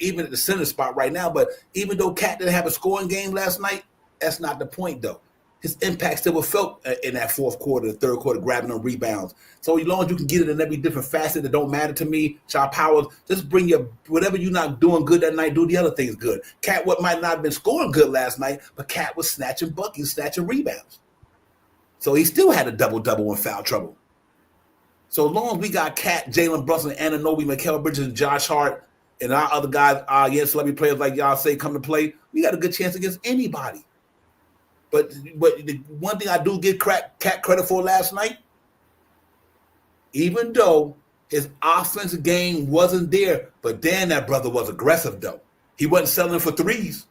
even at the center spot right now. But even though Cat didn't have a scoring game last night, that's not the point, though. His impact still was felt in that fourth quarter, the third quarter, grabbing them rebounds. So as long as you can get it in every different facet that don't matter to me, Child Powers, just bring your whatever you're not doing good that night, do the other things good. Cat what might not have been scoring good last night, but Cat was snatching buckets, snatching rebounds. So he still had a double-double in foul trouble. So as long as we got Cat, Jalen Brunson, Anunoby, Mikal Bridges, and Josh Hart, and our other guys, celebrity players like y'all say come to play, we got a good chance against anybody. But the one thing I do give Cat credit for last night, even though his offensive game wasn't there, but then that brother was aggressive, though. He wasn't selling for threes.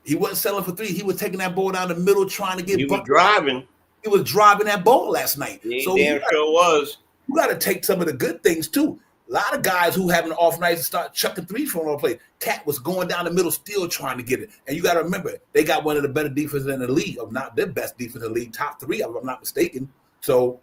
He was taking that ball down the middle, trying to get He was driving. He was driving that ball last night. So damn sure was. You got to take some of the good things, too. A lot of guys who having off nights start chucking threes from all play. Cat was going down the middle, still trying to get it. And you got to remember, they got one of the better defenses in the league, if not their best defense in the league, top three, if I'm not mistaken. So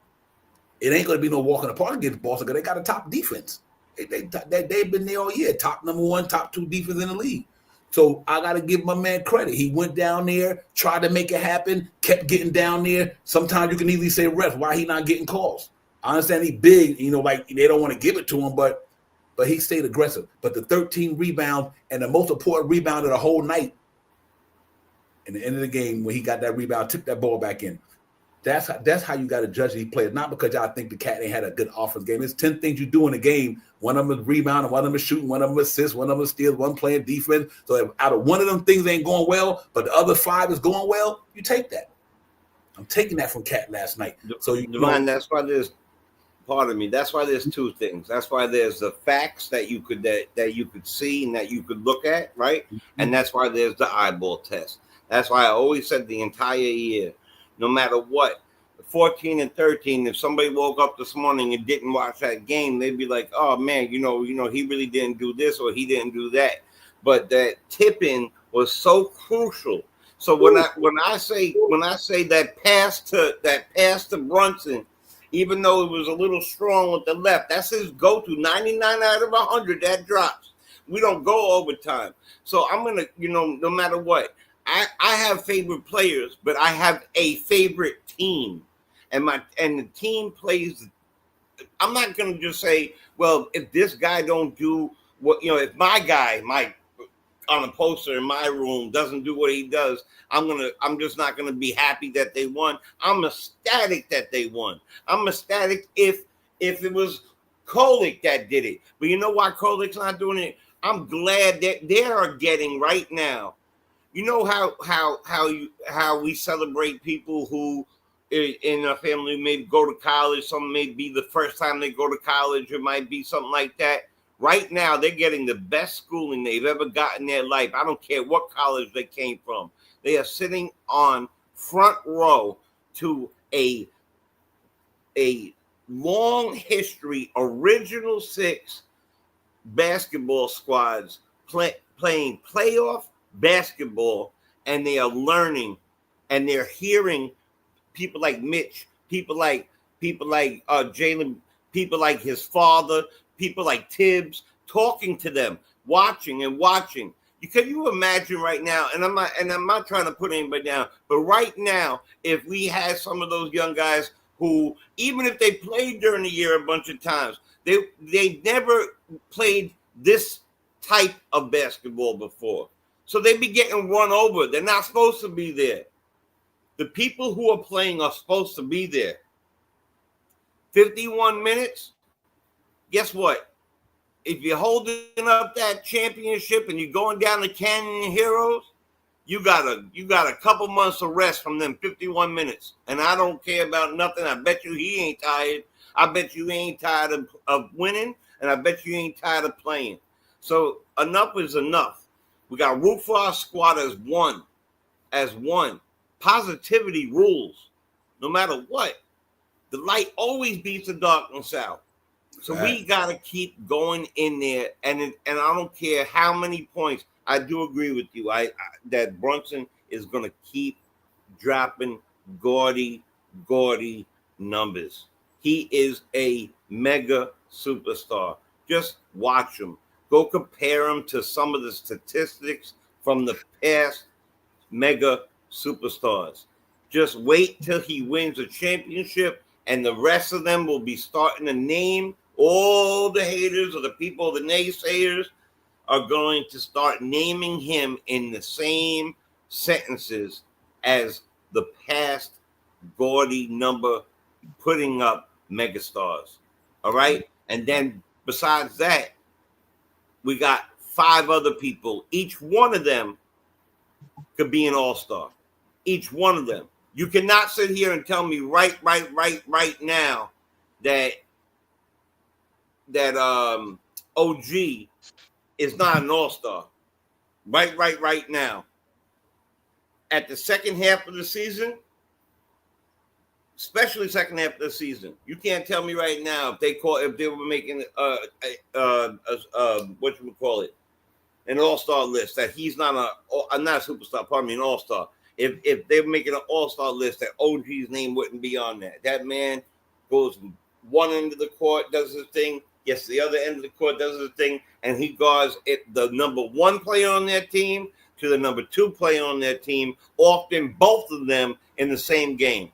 it ain't going to be no walk in the park against Boston because they got a top defense. They've been there all year, top number one, top two defense in the league. So I got to give my man credit. He went down there, tried to make it happen, kept getting down there. Sometimes you can easily say, ref, why he not getting calls? I understand he's big, like they don't want to give it to him, but he stayed aggressive. But the 13 rebounds and the most important rebound of the whole night, in the end of the game, when he got that rebound, took that ball back in. That's how you got to judge these players. Not because y'all think the Cat ain't had a good offense game. There's 10 things you do in a game. One of them is rebounding, one of them is shooting, one of them assists, one of them is steals, one playing defense. So if out of one of them things ain't going well, but the other 5 is going well, you take that. I'm taking that from Cat last night. So Divine, that's why there's that's why there's two things. That's why there's the facts that you could see and that you could look at, right? Mm-hmm. And that's why there's the eyeball test. That's why I always said the entire year, no matter what, 14 and 13, if somebody woke up this morning and didn't watch that game, they'd be like, oh man, he really didn't do this or he didn't do that. But that tipping was so crucial. So when I say that pass to Brunson, even though it was a little strong with the left, that's his go-to. 99 out of 100, that drops. We don't go overtime. So I'm gonna, no matter what, I have favorite players, but I have a favorite team, and the team plays. I'm not gonna just say, well, if this guy don't do what, if my guy, on a poster in my room doesn't do what he does, I'm just not gonna be happy that they won. I'm ecstatic that they won. I'm ecstatic if it was Kolick that did it. But you know why Kolick's not doing it? I'm glad that they are getting right now. You know how we celebrate people who in a family maybe go to college. Some may be the first time they go to college. It might be something like that. Right now, they're getting the best schooling they've ever gotten in their life. I don't care what college they came from. They are sitting on front row to a long history, original 6 basketball squads playing playoff basketball, and they are learning, and they're hearing people like Mitch, people like Jalen, people like his father, people like Tibbs talking to them, watching. Can you imagine right now? And I'm not trying to put anybody down, but right now, if we had some of those young guys who, even if they played during the year a bunch of times, they never played this type of basketball before. So they be getting run over. They're not supposed to be there. The people who are playing are supposed to be there. 51 minutes. Guess what? If you're holding up that championship and you're going down the Canyon Heroes, you got a couple months of rest from them 51 minutes. And I don't care about nothing. I bet you he ain't tired. I bet you ain't tired of winning, and I bet you ain't tired of playing. So enough is enough. We got to root for our squad as one. Positivity rules, no matter what. The light always beats the darkness out. So we got to keep going in there, and I don't care how many points. I do agree with you. That Brunson is going to keep dropping gaudy numbers. He is a mega superstar. Just watch him. Go compare him to some of the statistics from the past mega superstars. Just wait till he wins a championship, and the rest of them will be starting to name all the haters or the people, the naysayers are going to start naming him in the same sentences as the past gaudy number putting up megastars. All right. And then besides that, we got 5 other people. Each one of them could be an all-star. Each one of them. You cannot sit here and tell me right now that OG is not an all-star. Right now. At the second half of the season, especially second half of the season, you can't tell me right now if they were making what you would call it, an all-star list, that he's not not a superstar, pardon me, an all-star. If they were making an all-star list, that OG's name wouldn't be on that. That man goes from one end of the court, does his thing, gets the other end of the court, does his thing, and he guards the number 1 player on their team to the number 2 player on their team, often both of them in the same game.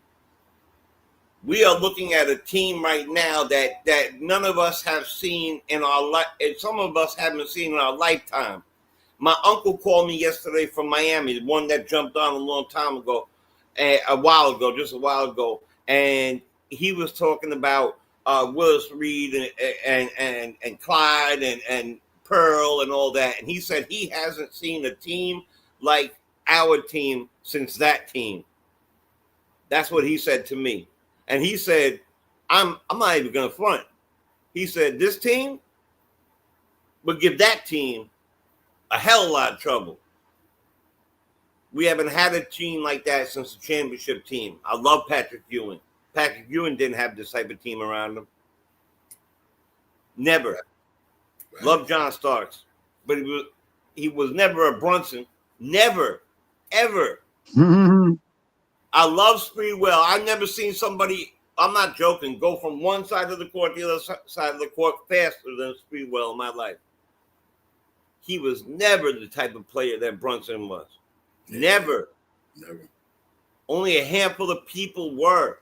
We are looking at a team right now that none of us have seen in our life, and some of us haven't seen in our lifetime. My uncle called me yesterday from Miami, the one that jumped on a long time ago, just a while ago, and he was talking about Willis Reed and Clyde and Pearl and all that, and he said he hasn't seen a team like our team since that team. That's what he said to me. And he said, I'm not even going to front. He said, this team would give that team a hell of a lot of trouble. We haven't had a team like that since the championship team. I love Patrick Ewing. Patrick Ewing didn't have this type of team around him. Never. Right. Love John Starks. But he was never a Brunson. Never. Ever. Mm-hmm. I love Speedwell. I've never seen somebody, I'm not joking, go from one side of the court to the other side of the court faster than Speedwell in my life. He was never the type of player that Brunson was. Never. Only a handful of people were.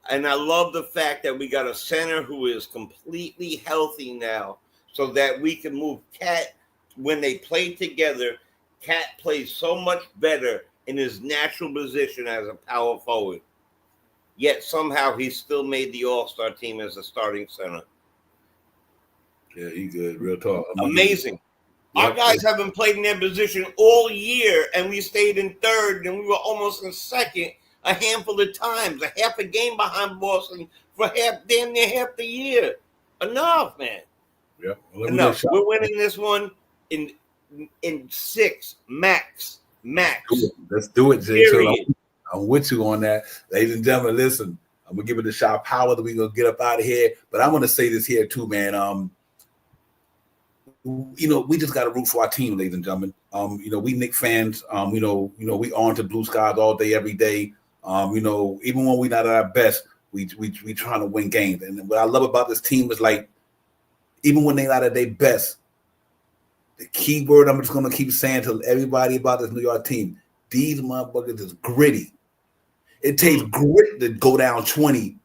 And I love the fact that we got a center who is completely healthy now, so that we can move Cat. When they play together, Cat plays so much better in his natural position as a power forward. Yet somehow he still made the all-star team as a starting center. Yeah, he good. Real talk. Amazing. Our guys haven't played in their position all year, and we stayed in third, and we were almost in second a handful of times, a half a game behind Boston for damn near half the year. Enough, man. Yeah. Well, enough. We're winning this one in 6 max. Let's do it, Jay. I'm with you on that. Ladies and gentlemen, listen, I'm going to give it a shot of power that we're going to get up out of here. But I'm going to say this here too, man. We just got to root for our team, ladies and gentlemen. We Knicks fans, we on to blue skies all day, every day. Even when we're not at our best, we trying to win games. And what I love about this team is, like, even when they're not at their best, the key word I'm just going to keep saying to everybody about this New York team, these motherfuckers is gritty. It takes grit to go down 20.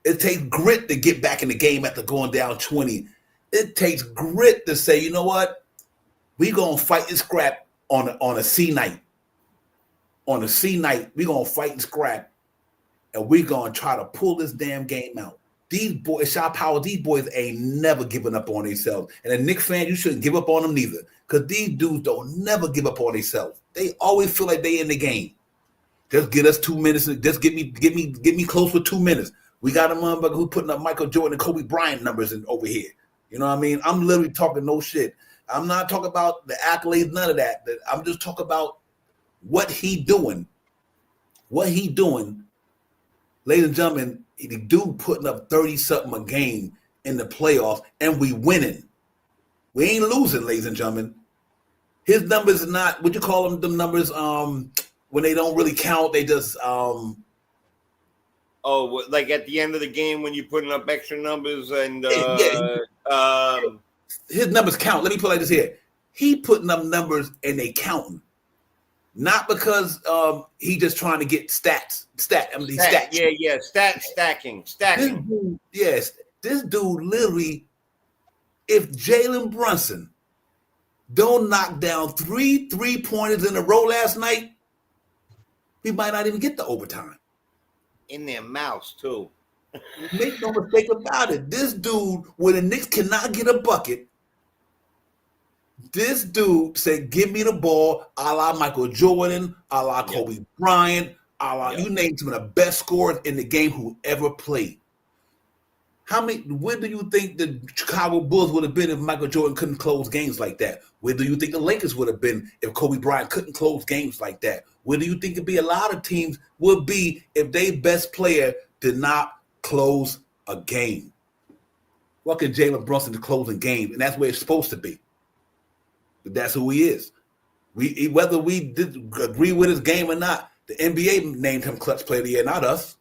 It takes grit to get back in the game after going down 20. It takes grit to say, you know what? We're going to fight and scrap on a C night. On a C night, we're going to fight and scrap, and we're going to try to pull this damn game out. These boys, shot power, these boys ain't never giving up on themselves. And a Knicks fan, you shouldn't give up on them neither, because these dudes don't never give up on themselves. They always feel like they in the game. Just get us 2 minutes. Just get me close for 2 minutes. We got a motherfucker who putting up Michael Jordan and Kobe Bryant numbers over here. You know what I mean? I'm literally talking no shit. I'm not talking about the accolades, none of that. I'm just talking about what he doing. What he doing, ladies and gentlemen, the dude putting up 30-something a game in the playoffs, and we winning. We ain't losing, ladies and gentlemen. His numbers are not, what you call them numbers, when they don't really count, they just Oh, like at the end of the game when you're putting up extra numbers and his numbers count. Let me put it like this here. He putting up numbers and they counting. Not because he just trying to get stats. Stacking. This dude literally, if Jalen Brunson don't knock down 3 3-pointers in a row last night, we might not even get the overtime. In their mouths too. Make no mistake about it. This dude, when the Knicks cannot get a bucket, this dude said, give me the ball, a la Michael Jordan, a la Kobe Bryant, a la you name some of the best scorers in the game who ever played. Where do you think the Chicago Bulls would have been if Michael Jordan couldn't close games like that? Where do you think the Lakers would have been if Kobe Bryant couldn't close games like that? Where do you think it'd be a lot of teams would be if their best player did not close a game? What can Jalen Brunson to closing games? And that's where it's supposed to be. But that's who he is. Whether we did agree with his game or not, the NBA named him Clutch Player of the Year, not us.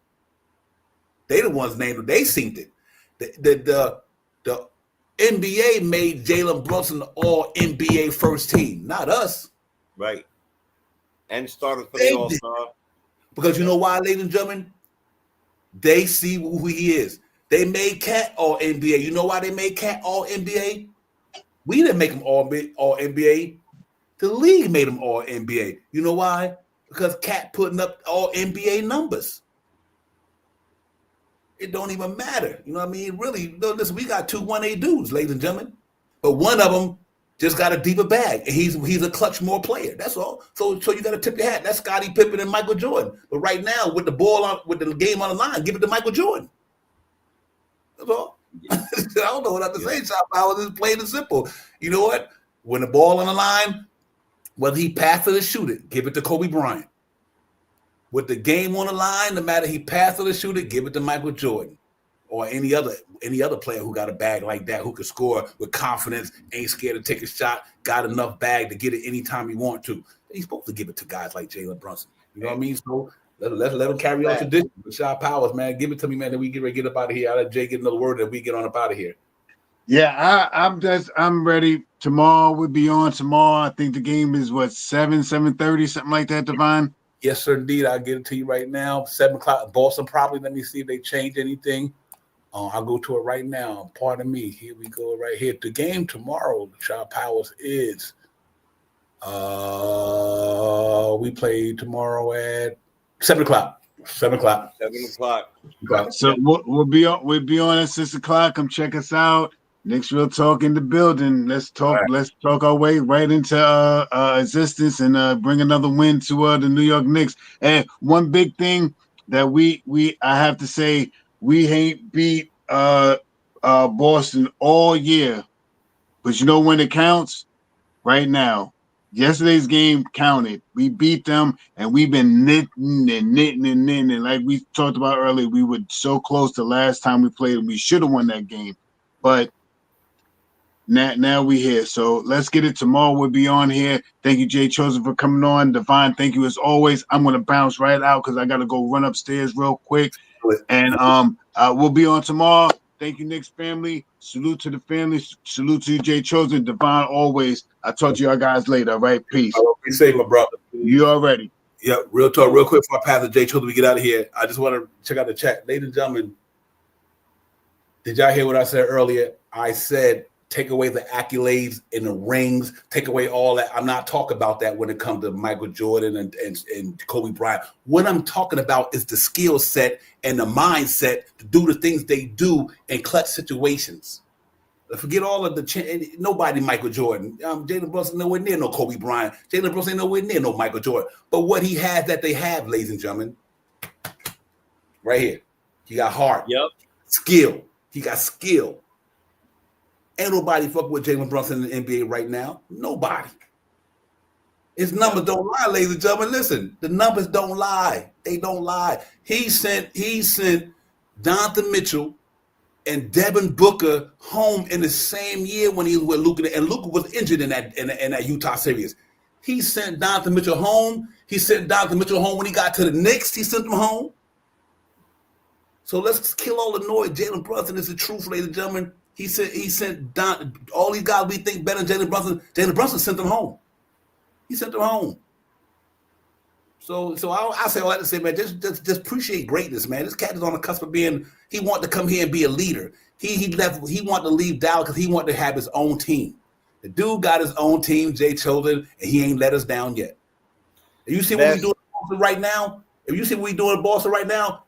They the ones named him. They synced it. The NBA made Jalen Brunson the All-NBA first team, not us. Right. And started for the All-Star. Because you know why, ladies and gentlemen? They see who he is. They made Cat All-NBA. You know why they made Cat All-NBA? We didn't make him All-NBA. The league made him All-NBA. You know why? Because Cat putting up All-NBA numbers. It don't even matter. You know what I mean? Really, listen, we got 2 1A dudes, ladies and gentlemen. But one of them just got a deeper bag. And he's a clutch more player. That's all. So you got to tip your hat. That's Scottie Pippen and Michael Jordan. But right now, with the game on the line, give it to Michael Jordan. That's all. I don't know what I have to say. Shot Powers is plain and simple. You know what? When the ball on the line, whether he pass it or shoot it, give it to Kobe Bryant. With the game on the line, no matter he pass it or shoot it, give it to Michael Jordan or any other player who got a bag like that, who could score with confidence, ain't scared to take a shot, got enough bag to get it anytime he want to. He's supposed to give it to guys like Jalen Brunson. You know what I mean? So let him carry on tradition. Shot Powers, man, give it to me, man. Then we get ready to get up out of here. I'll let Jay get another word and we get on up out of here. Yeah, I'm ready. Tomorrow we'll be on tomorrow. I think the game is 7:30, something like that, Divine. Yes, sir, indeed. I'll get it to you right now. 7 o'clock. Boston probably. Let me see if they changed anything. I'll go to it right now. Pardon me. Here we go right here. The game tomorrow, Child Powers, is we play tomorrow at 7 o'clock. 7 o'clock. 7 o'clock. So we'll be on at 6 o'clock. Come check us out. Knicks Real Talk in the building. Let's talk. Right. Let's talk our way right into existence and bring another win to the New York Knicks. And one big thing that I have to say, we ain't beat Boston all year, but you know when it counts? Right now. Yesterday's game counted. We beat them, and we've been knitting. And like we talked about earlier, we were so close to last time we played, and we should have won that game. But now we here. So let's get it. Tomorrow we'll be on here. Thank you, Jay Chosen, for coming on. Divine, thank you as always. I'm going to bounce right out because I got to go run upstairs real quick. And we'll be on tomorrow. Thank you, Knicks family. Salute to the family. Salute to you, Jay Chosen. Divine, always. I'll talk to y'all guys later. All right, peace. Be safe, my brother. You already. Yeah, real talk, real quick before I pass to Jay Chosen, we get out of here. I just want to check out the chat. Ladies and gentlemen, did y'all hear what I said earlier? I said take away the accolades and the rings, take away all that. I'm not talking about that when it comes to Michael Jordan and Kobe Bryant. What I'm talking about is the skill set and the mindset to do the things they do in clutch situations. Forget all of nobody Michael Jordan. Jalen Brunson nowhere near no Kobe Bryant. Jalen Brunson nowhere near no Michael Jordan. But what he has that they have, ladies and gentlemen, right here. He got heart. Yep. Skill. He got skill. Ain't nobody fuck with Jalen Brunson in the NBA right now. Nobody. His numbers don't lie, ladies and gentlemen. Listen, the numbers don't lie. They don't lie. He sent Donovan Mitchell and Devin Booker home in the same year when he was with Luka, and Luka was injured in that Utah series. He sent Donovan Mitchell home. He sent Donovan Mitchell home when he got to the Knicks. He sent him home. So let's kill all the noise. Jalen Brunson is the truth, ladies and gentlemen. He sent Don, all these guys we think better than Jalen Brunson. Jalen Brunson sent them home. He sent them home. So I say all that to say, man, just appreciate greatness, man. This cat is on the cusp of being. He wanted to come here and be a leader. He wanted to leave Dallas because he wanted to have his own team. The dude got his own team, Jay Chosen, and he ain't let us down yet. And you see what we doing in Boston right now? If you see what we doing in Boston right now,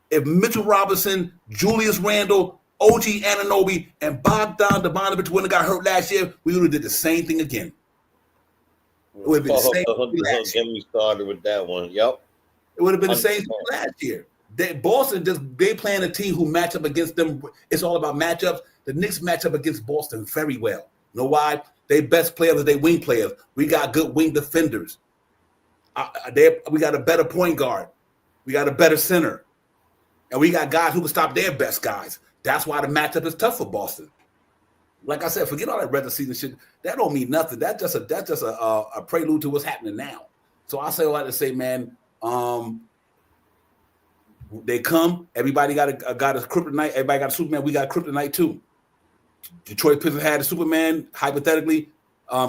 if Mitchell Robinson, Julius Randle, OG Anunoby, and Bogdan Bogdanovic wouldn't have got hurt last year, we would have did the same thing again. It would have been the same thing last year. Get me started with that one. Yep. It would have been the same thing last year. Boston they playing a team who match up against them. It's all about matchups. The Knicks match up against Boston very well. You know why? They best players are they wing players. We got good wing defenders. We got a better point guard. We got a better center. And we got guys who can stop their best guys. That's why the matchup is tough for Boston. Like I said, forget all that regular season shit. That don't mean nothing. That's just a prelude to what's happening now. So I say all that to say, man, they come. Everybody got a kryptonite. Everybody got a Superman. We got a kryptonite too. Detroit Pistons had a Superman. Hypothetically,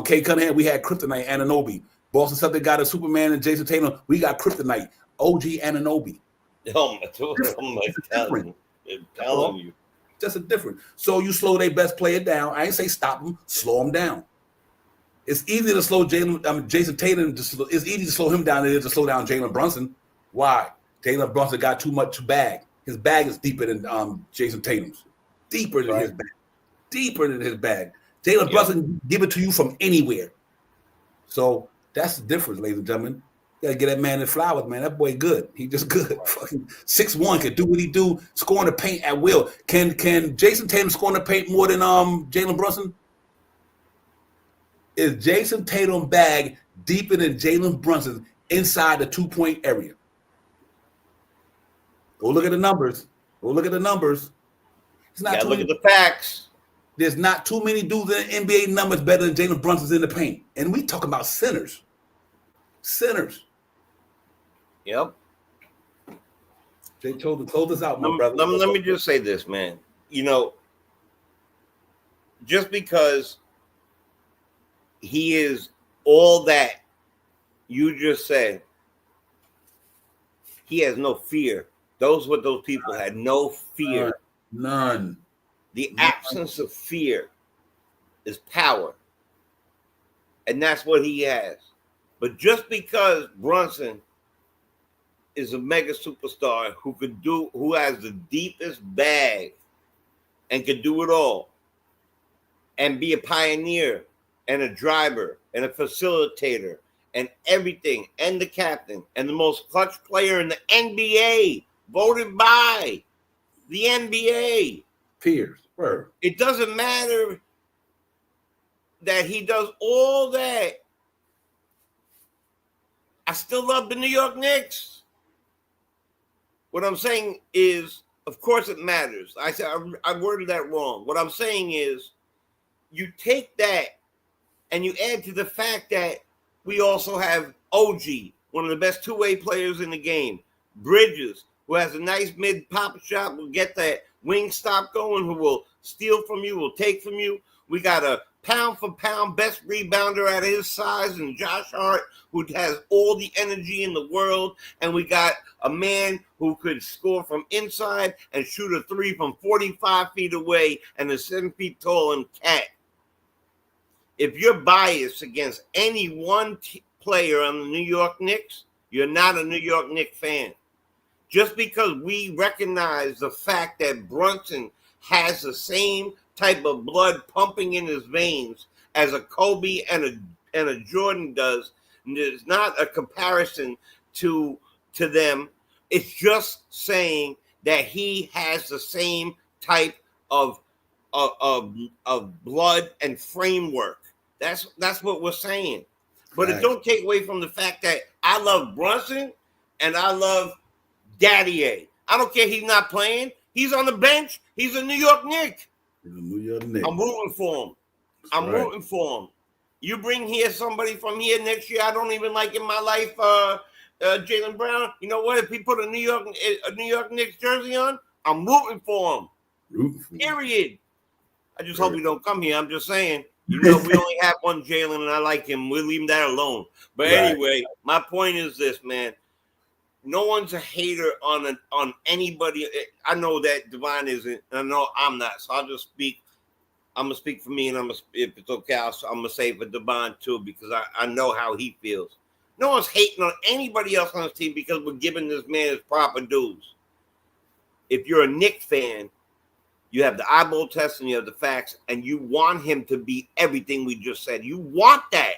Kay Cunningham, we had kryptonite. Anunoby. Boston Celtics got a Superman and Jason Tatum. We got kryptonite. OG Anunoby. I'm telling you. Just a difference. So you slow their best player down. I ain't say stop them, slow them down. It's easier to slow Jason Tatum. It's easy to slow him down than it is to slow down Jalen Brunson. Why? Jalen Brunson got too much bag. His bag is deeper than Jason Tatum's. Deeper than his bag. Deeper than his bag. Jalen Brunson give it to you from anywhere. So that's the difference, ladies and gentlemen. You gotta get that man the flowers, man. That boy good. He just good. Fucking 6'1", can do what he do, score in the paint at will. Can Jason Tatum score in the paint more than Jalen Brunson? Is Jason Tatum bag deeper than Jalen Brunson inside the 2-point area? Go look at the numbers. It's not look at the facts. There's not too many dudes in the NBA numbers better than Jalen Brunson's in the paint. And we talking about centers. Yep. They told to close us out, my brother. Let me just say this, man. You know, just because he is all that you just said, he has no fear. Those people had no fear. None. The absence of fear is power. And that's what he has. But just because Brunson is a mega superstar who has the deepest bag and can do it all and be a pioneer and a driver and a facilitator and everything and the captain and the most clutch player in the NBA, voted by the NBA. Peers. Word. It doesn't matter that he does all that. I still love the New York Knicks. What I'm saying is, of course it matters. I worded that wrong. What I'm saying is, you take that and you add to the fact that we also have OG, one of the best two-way players in the game. Bridges, who has a nice mid-pop shot, will get that wing stop going, who will steal from you, will take from you. We got a pound-for-pound best rebounder at his size and Josh Hart, who has all the energy in the world. And we got a man who could score from inside and shoot a three from 45 feet away and a 7 feet tall and cat. If you're biased against any one player on the New York Knicks, you're not a New York Knicks fan. Just because we recognize the fact that Brunson has the same type of blood pumping in his veins as a Kobe and a Jordan does, there's not a comparison to them. It's just saying that he has the same type of blood and framework. That's what we're saying. But it don't take away from the fact that I love Brunson and I love Daddy A. I don't care he's not playing. He's on the bench. He's a New York Knick. I'm rooting for him. Rooting for him. You bring here somebody from here next year I don't even like in my life, Jaylen Brown. You know what? If he put a New York Knicks jersey on, I'm rooting for him. Period. I just hope he don't come here. I'm just saying, we only have one Jalen, and I like him. We'll leave that alone. But anyway, my point is this, man. No one's a hater on anybody. I know that Divine isn't. I know I'm not. So I'll just speak. I'm gonna speak for me, and if it's okay, I'm gonna say for Divine too, because I know how he feels. No one's hating on anybody else on this team because we're giving this man his proper dues. If you're a Knicks fan, you have the eyeball test and you have the facts, and you want him to be everything we just said. You want that.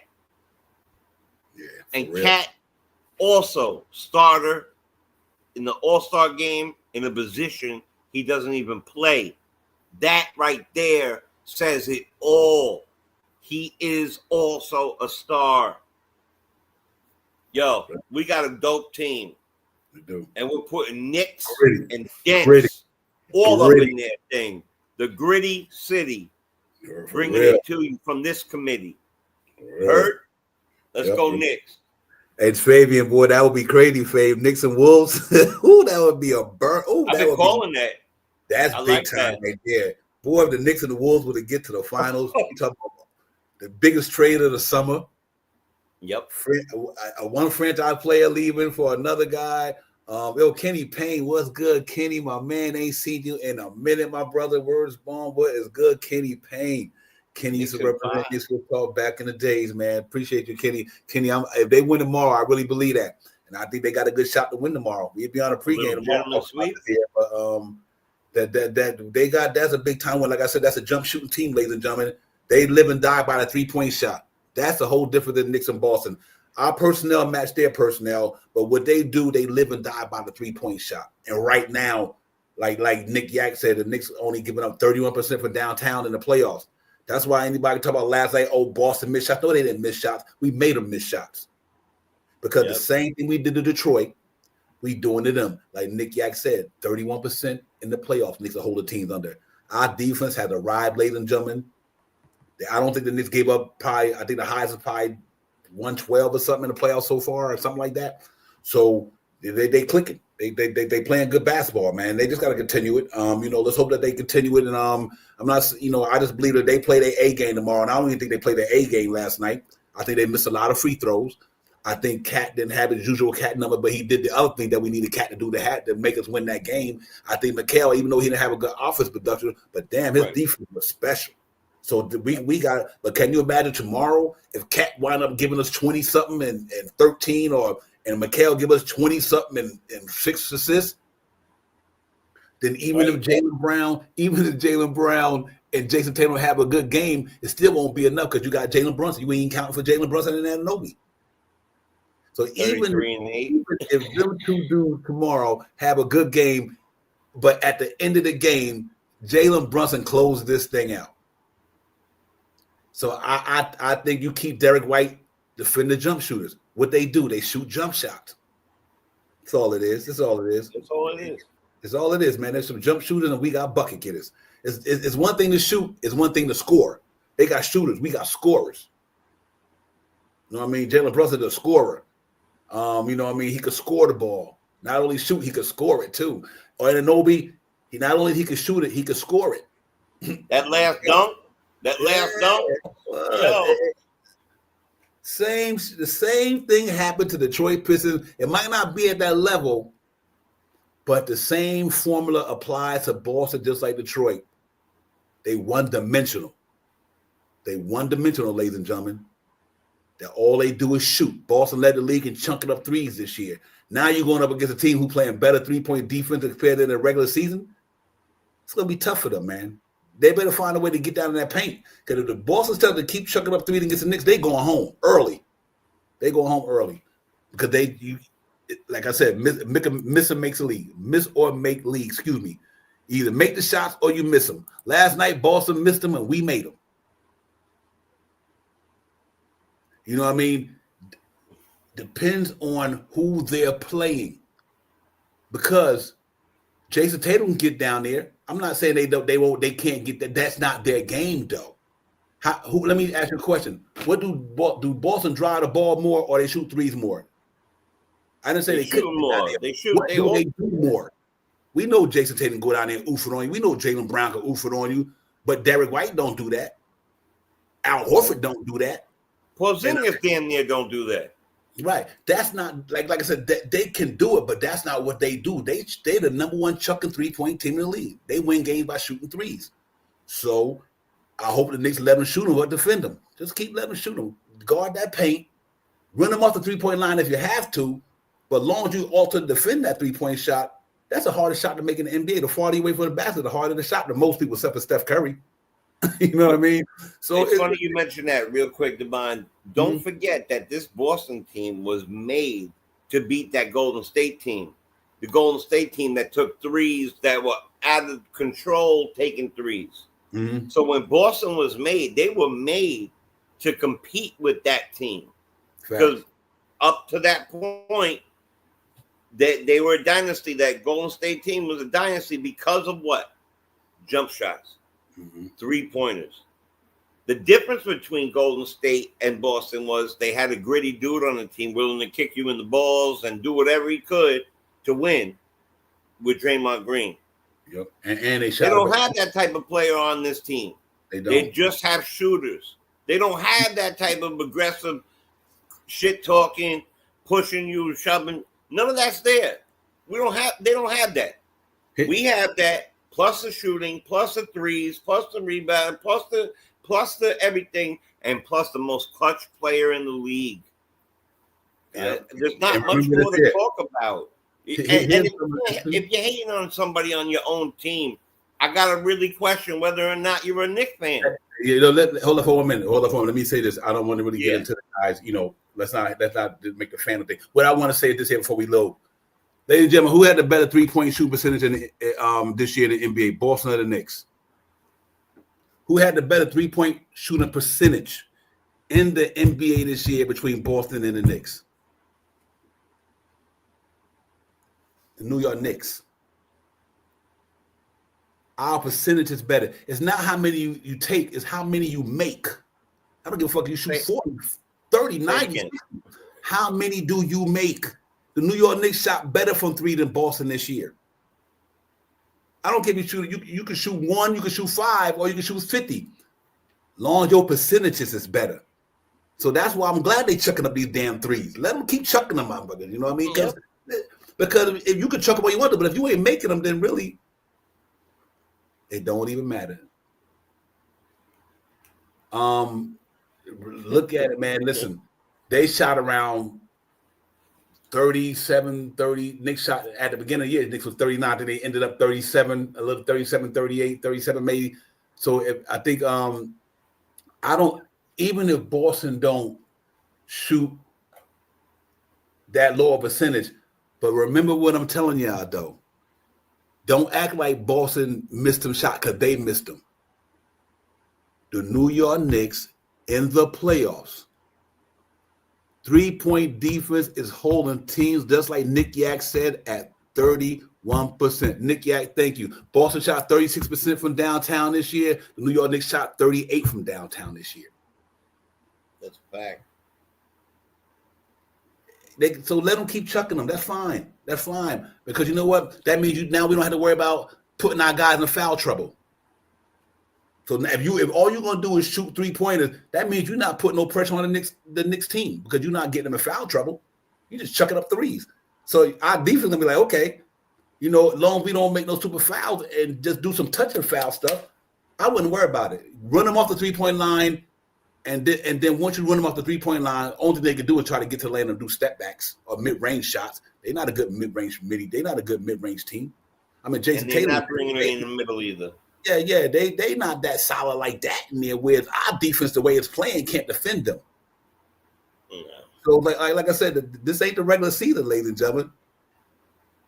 Yeah. And Cat also starter in the All-Star game in a position he doesn't even play. That right there says it all. He is also a star. Yo, we got a dope team. We do. And we're putting Knicks and Dents all up in that thing. The gritty city. Bringing it to you from this committee. Heard? Let's go Knicks. Hey, Fabian, boy, that would be crazy, Fav. Knicks and Wolves. Ooh, that would be a burn. Ooh, I've been calling that. That's big time right there. Boy, if the Knicks and the Wolves were to get to the finals, you talk about the biggest trade of the summer. Yep. One franchise player leaving for another guy. Kenny Payne, what's good? Kenny, my man, ain't seen you in a minute, my brother. Words bomb. What is good? Kenny Payne. Kenny used to represent this football back in the days, man. Appreciate you, Kenny. Kenny, if they win tomorrow, I really believe that. And I think they got a good shot to win tomorrow. We'll be on a pregame tomorrow. But that's a big time one. Like I said, that's a jump shooting team, ladies and gentlemen. They live and die by the 3-point shot. That's a whole different than Knicks and Boston. Our personnel match their personnel, but what they do, they live and die by the 3-point shot. And right now, like Nick Yak said, the Knicks only giving up 31% for downtown in the playoffs. That's why anybody talk about last night, Boston missed shots. No, they didn't miss shots. We made them miss shots. Because the same thing we did to Detroit, we doing to them. Like Nick Yak said, 31% in the playoffs. Knicks will hold the teams under. Our defense had to ride, ladies and gentlemen. I don't think the Knicks gave up probably, I think the highest is probably 112 or something in the playoffs so far or something like that. So they clicking. They playing good basketball, man. They just got to continue it. Let's hope that they continue it. And I'm not, I just believe that they play their A game tomorrow. And I don't even think they played their A game last night. I think they missed a lot of free throws. I think Cat didn't have his usual Cat number, but he did the other thing that we needed Cat to do to make us win that game. I think Mikal, even though he didn't have a good offense production, but damn, his defense was special. So we got, but can you imagine tomorrow if Cat wind up giving us 20-something and 13 and Mikal give us 20-something and 6 assists? Then even if Jaylen Brown and Jason Tatum have a good game, it still won't be enough because you got Jalen Brunson. You ain't counting for Jalen Brunson and Anunoby. So even if them two dudes tomorrow have a good game, but at the end of the game, Jalen Brunson closed this thing out. So I think you keep Derek White defend the jump shooters. What they do, they shoot jump shots. That's all it is. That's all it is. That's all it is. It's all it is, man. There's some jump shooters and we got bucket getters. It's one thing to shoot. It's one thing to score. They got shooters. We got scorers. You know what I mean? Jalen Brunson is a scorer. He could score the ball. Not only shoot, he could score it too. Or Anunoby, he could shoot it, he could score it. That last dunk. The same thing happened to Detroit Pistons. It might not be at that level, but the same formula applies to Boston, just like Detroit. They one-dimensional. Ladies and gentlemen. That all they do is shoot. Boston led the league in chunking up threes this year. Now you're going up against a team who playing better 3-point defense compared to the regular season. It's going to be tough for them, man. They better find a way to get down in that paint. Because if the Boston tell them to keep chucking up threes against the Knicks, they going home early. Because like I said, miss or makes a league. Miss or make league, excuse me. You either make the shots or you miss them. Last night, Boston missed them and we made them. You know what I mean? Depends on who they're playing. Because Jason Tatum can get down there. I'm not saying they can't get that. That's not their game, though. Let me ask you a question. What do Boston drive the ball more or they shoot threes more? I didn't say they shoot more. They shoot. What do they do more? We know Jason Tatum go down there and oof it on you. We know Jaylen Brown can oof it on you, but Derek White don't do that. Al Horford don't do that. Porzingis damn near don't do that. Right. That's not like I said, they can do it, but that's not what they do. They're the number one chucking 3-point team in the league. They win games by shooting threes. So I hope the Knicks let them shoot them or defend them. Just keep letting them shoot them. Guard that paint. Run them off the 3-point line if you have to. But as long as you also defend that 3-point shot, that's the hardest shot to make in the NBA. The farther you wait for the basket, the harder the shot to most people, except for Steph Curry. You know what I mean? So it's funny you mentioned that real quick, Devon. Don't forget that this Boston team was made to beat that Golden State team. The Golden State team that took threes that were out of control, taking threes. So when Boston was made, they were made to compete with that team. Because up to that point, they were a dynasty. That Golden State team was a dynasty because of what? Jump shots. 3-pointers. The difference between Golden State and Boston was they had a gritty dude on the team willing to kick you in the balls and do whatever he could to win with Draymond Green. Yep. And they don't have that type of player on this team. They don't. They just have shooters. They don't have that type of aggressive shit talking, pushing you, shoving. None of that's there. They don't have that. We have that. Plus the shooting, plus the threes, plus the rebound, plus the everything, and plus the most clutch player in the league. There's not much more to talk about. And if you're hating on somebody on your own team, I gotta really question whether or not you're a Knicks fan. Hold up for 1 minute. Let me say this. I don't want to really get into the guys. Let's not make the fan thing. What I want to say is this here before we load. Ladies and gentlemen, who had the better 3-point shoot percentage this year in the NBA, Boston or the Knicks? Who had the better 3-point shooting percentage in the NBA this year between Boston and the Knicks? The New York Knicks. Our percentage is better. It's not how many you take, it's how many you make. I don't give a fuck if you shoot 40, 30, 90. How many do you make? The New York Knicks shot better from 3 than Boston this year. I don't care if you shoot. You can shoot 1, you can shoot 5, or you can shoot 50. Long as your percentages is better. So that's why I'm glad they chucking up these damn threes. Let them keep chucking them out, brother. You know what I mean? Because if you can chuck them what you want to, but if you ain't making them, then really, it don't even matter. Look at it, man. Listen, they shot around 37, 30. Knicks shot at the beginning of the year. Knicks was 39. Then they ended up 37, a little 37, 38, 37 maybe. So I think I don't, even if Boston don't shoot that lower percentage, but remember what I'm telling y'all though. Don't act like Boston missed them shot because they missed them. The New York Knicks in the playoffs, 3-point defense is holding teams, just like Nick Yak said, at 31%. Nick Yak, thank you. Boston shot 36% from downtown this year. The New York Knicks shot 38% from downtown this year. That's a fact. So let them keep chucking them. That's fine. That's fine. Because you know what? That means now we don't have to worry about putting our guys in foul trouble. So if all you're gonna do is shoot 3-pointers, that means you're not putting no pressure on the Knicks team because you're not getting them in foul trouble. You just chucking up threes. So our defense gonna be like, okay, as long as we don't make no super fouls and just do some touch and foul stuff, I wouldn't worry about it. Run them off the 3-point line, and then once you run them off the 3-point line, only thing they can do is try to get to the lane and do step backs or mid-range shots. They're not a good mid-range midi. They're not a good mid-range team. I mean, Jason Tatum. They're not bringing it in the middle either. Yeah, they not that solid like that in there. Where our defense, the way it's playing, can't defend them. Yeah. So, like I said, this ain't the regular season, ladies and gentlemen.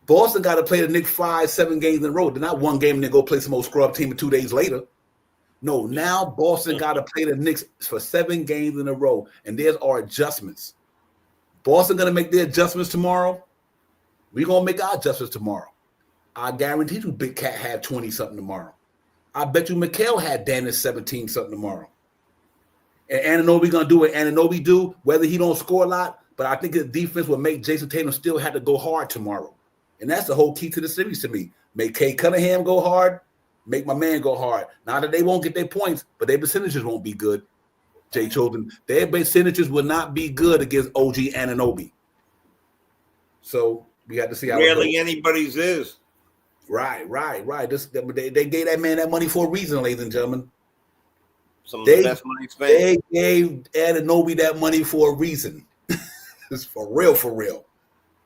Boston got to play the Knicks 5-7 games in a row. They're not one game and then go play some old scrub team 2 days later. No, now Boston got to play the Knicks for 7 games in a row, and there's our adjustments. Boston going to make their adjustments tomorrow. We're going to make our adjustments tomorrow. I guarantee you Big Cat had 20-something tomorrow. I bet you Mikal had Dennis 17-something tomorrow. And Anunoby going to do what Anunoby do, whether he don't score a lot, but I think the defense will make Jason Tatum still have to go hard tomorrow. And that's the whole key to the series to me. Make Kay Cunningham go hard, make my man go hard. Not that they won't get their points, but their percentages won't be good. Jay Chosen, their percentages will not be good against OG Anunoby. So we got to see how Rarely anybody's is. Right. They gave that man that money for a reason, ladies and gentlemen. Some of the best money spent. They gave Anunoby that money for a reason. It's for real.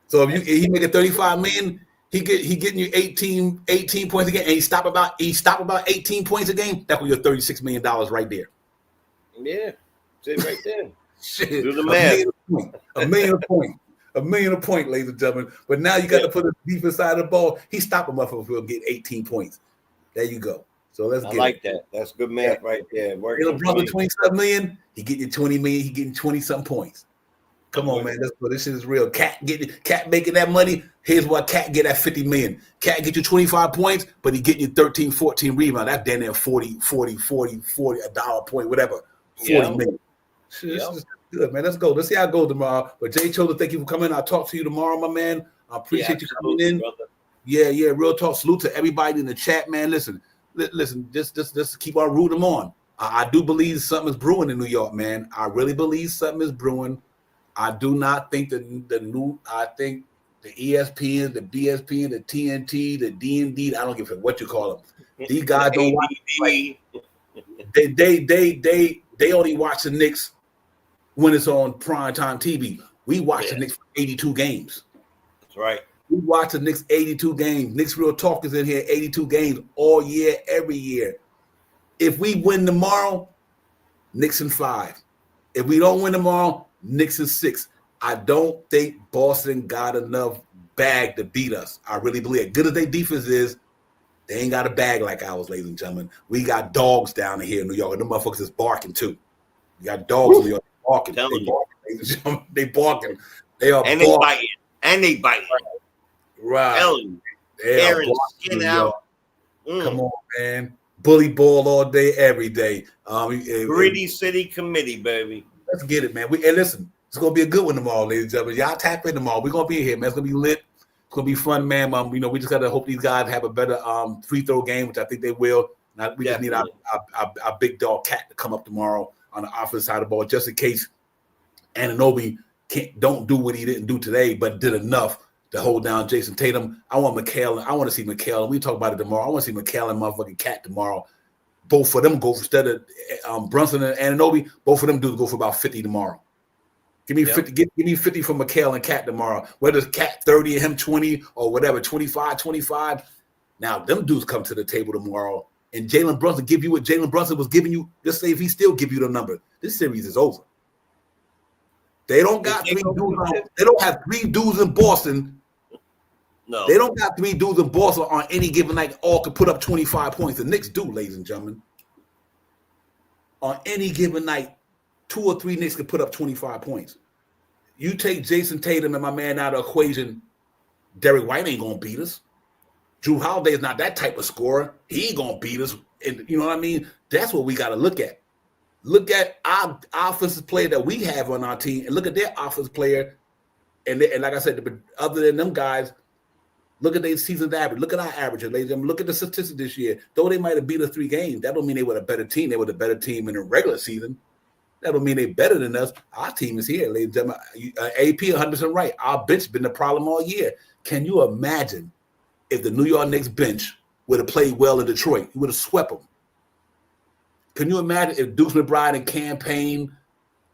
So if he make a $35 million, he getting you 18 points a game, and he stop about 18 points a game. That was your $36 million right there. Yeah, it's right there. Shit, do the math. A million a point, ladies and gentlemen. But now you got to put the defense side of the ball. He stopped him up if he'll get 18 points. There you go. So let's get like that. That's good math right there. Jalen Brunson, $27 million. He getting you 20 million. He getting 20-something points. Come on, man. Let's go. This shit is real. Cat making that money. Here's what Cat get at $50 million. Cat get you 25 points, but he getting you 13, 14 rebounds. That's damn near 40, a dollar point, whatever. 40 million. Shit, this is good, man. Let's go. Let's see how it goes tomorrow. But Jay Chosen, thank you for coming. I'll talk to you tomorrow, my man. I appreciate you coming in. Brother. Yeah, real talk. Salute to everybody in the chat, man. Listen, just keep on rooting them on. I do believe something is brewing in New York, man. I really believe something is brewing. I do not think I think the ESPN, the BSPN, the TNT, the D&D, I don't give a fuck what you call them. These guys don't watch. They only watch the Knicks when it's on primetime TV. We watch the Knicks for 82 games. That's right. We watch the Knicks 82 games. Knicks Real Talk is in here 82 games all year, every year. If we win tomorrow, Knicks in 5. If we don't win tomorrow, Knicks in 6. I don't think Boston got enough bag to beat us. I really believe it. Good as their defense is, they ain't got a bag like ours, ladies and gentlemen. We got dogs down here in New York, and them motherfuckers is barking too. We got dogs in New York barking. They barking. They are and barking. They biting. Right. Tearing skin out. Come on, man. Bully ball all day, every day. Gritty City Committee, baby. Let's get it, man. And listen, it's gonna be a good one tomorrow, ladies and gentlemen. Y'all tap in tomorrow. We're gonna be here, man. It's gonna be lit. It's gonna be fun, man. We just gotta hope these guys have a better free throw game, which I think they will. Now, we just need our big dog Cat to come up tomorrow on the offensive side of the ball, just in case Anunoby don't do what he didn't do today, but did enough to hold down Jason Tatum. I want Mikal. I want to see Mikal. We talk about it tomorrow. I want to see Mikal and motherfucking Cat tomorrow. Both of them go for, instead of Brunson and Anunoby, both of them dudes go for about 50 tomorrow. Give me 50. Give me 50 from Mikal and Cat tomorrow. Whether it's Cat 30 and him 20 or whatever, 25. Now them dudes come to the table tomorrow, and Jalen Brunson give you what Jalen Brunson was giving you. Just say if he still give you the number, this series is over. They don't got three dudes. They don't have 3 dudes in Boston. No, they don't got 3 dudes in Boston on any given night all could put up 25 points. The Knicks do, ladies and gentlemen. On any given night, 2 or 3 Knicks could put up 25 points. You take Jason Tatum and my man out of the equation, Derek White ain't gonna beat us. Drew Holiday is not that type of scorer. He ain't gonna beat us. And you know what I mean? That's what we got to look at. Look at our offensive player that we have on our team, and look at their offensive player. And like I said, other than them guys, look at their season's average. Look at our average, ladies and gentlemen. Look at the statistics this year. Though they might have beat us 3 games, that don't mean they were a better team. They were the better team in the regular season. That don't mean they're better than us. Our team is here, ladies and gentlemen. AP 100% right. Our bench been the problem all year. Can you imagine if the New York Knicks bench would have played well in Detroit? You would have swept them. Can you imagine if Deuce McBride and Campaign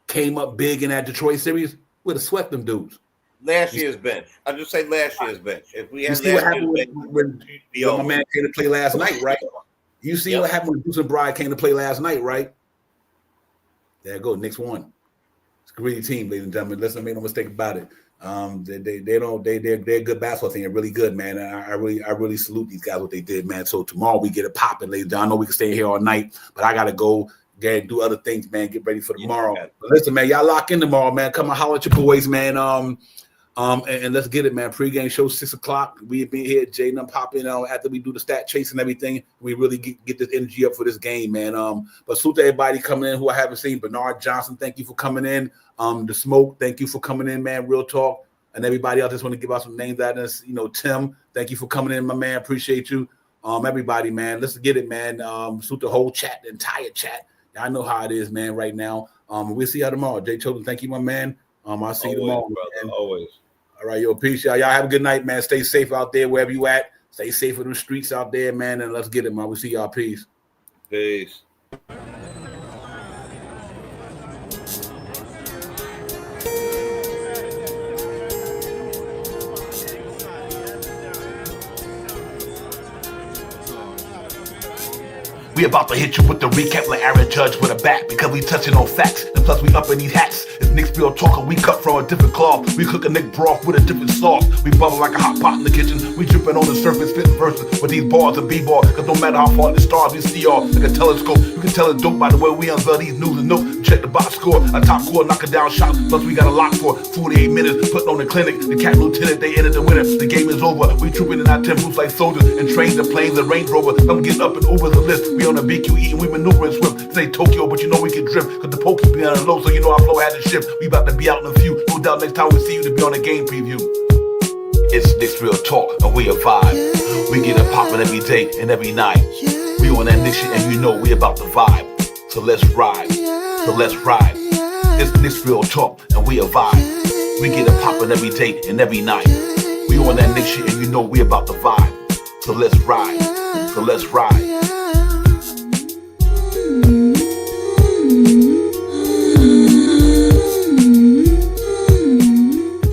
came up big in that Detroit series? Would have swept them dudes. Last year's bench. I'll just say last year's bench. If we had last year's bench, when my man came to play last night, right? You see what happened when Deuce McBride came to play last night, right? There you go. Knicks won. It's a great team, ladies and gentlemen. Let's not make no mistake about it. They're a good basketball team. They're really good, man. And I really salute these guys what they did, man. So tomorrow we get it popping, ladies and gentlemen. I know we can stay here all night, but I gotta go and do other things, man. Get ready for tomorrow. But listen, man, y'all lock in tomorrow, man. Come and holler at your boys, man. And let's get it, man. Pre-game show 6:00. We be here, Jay and I'm popping after we do the stat chase and everything. We really get this energy up for this game, man. But salute to everybody coming in who I haven't seen. Bernard Johnson, thank you for coming in. The Smoke, thank you for coming in, man. Real talk. And everybody else, just want to give out some names out there. You know, Tim, thank you for coming in, my man. Appreciate you. Everybody, man, let's get it, man. Suit the whole chat, the entire chat. I know how it is, man, right now. We'll see y'all tomorrow. Jay Chosen, thank you, my man. I'll see you tomorrow, brother, always. All right, yo, peace, y'all. Y'all have a good night, man. Stay safe out there, wherever you at. Stay safe in the streets out there, man, and let's get it, man. We'll see y'all. Peace. Peace. We about to hit you with the recap like Aaron Judge with a bat because we touching on facts. And plus we up in these hats. It's Nick's Real Talker. We cut from a different cloth. We cook a Nick broth with a different sauce. We bubble like a hot pot in the kitchen. We dripping on the surface, spitting verses with these bars of b-ball. Cause no matter how far the stars we see y'all like a telescope. You can tell it's dope by the way we unveil these news and notes. Check the box score. A top score, knocking down shots. Plus we got a lock for 48 minutes. Putting on the clinic. The Cat Lieutenant, they entered the winner. The game is over. We trooping in our temples like soldiers. And train the planes, the Range Rover. I'm getting up and over the list. We on the BQE and we maneuvering swift. This ain't Tokyo, but you know we can drift. Cause the pokey be on the low, so you know our flow had to shift. We about to be out in a few. No doubt next time we see you to be on a game preview. It's Nick's Real Talk and we a vibe. We get it poppin' every day and every night. We on that Nick shit and you know we about to vibe. So let's ride. So let's ride. It's Nick's Real Talk and we a vibe. We get it poppin' every day and every night. We on that Nick shit and you know we about to vibe. So let's ride. So let's ride.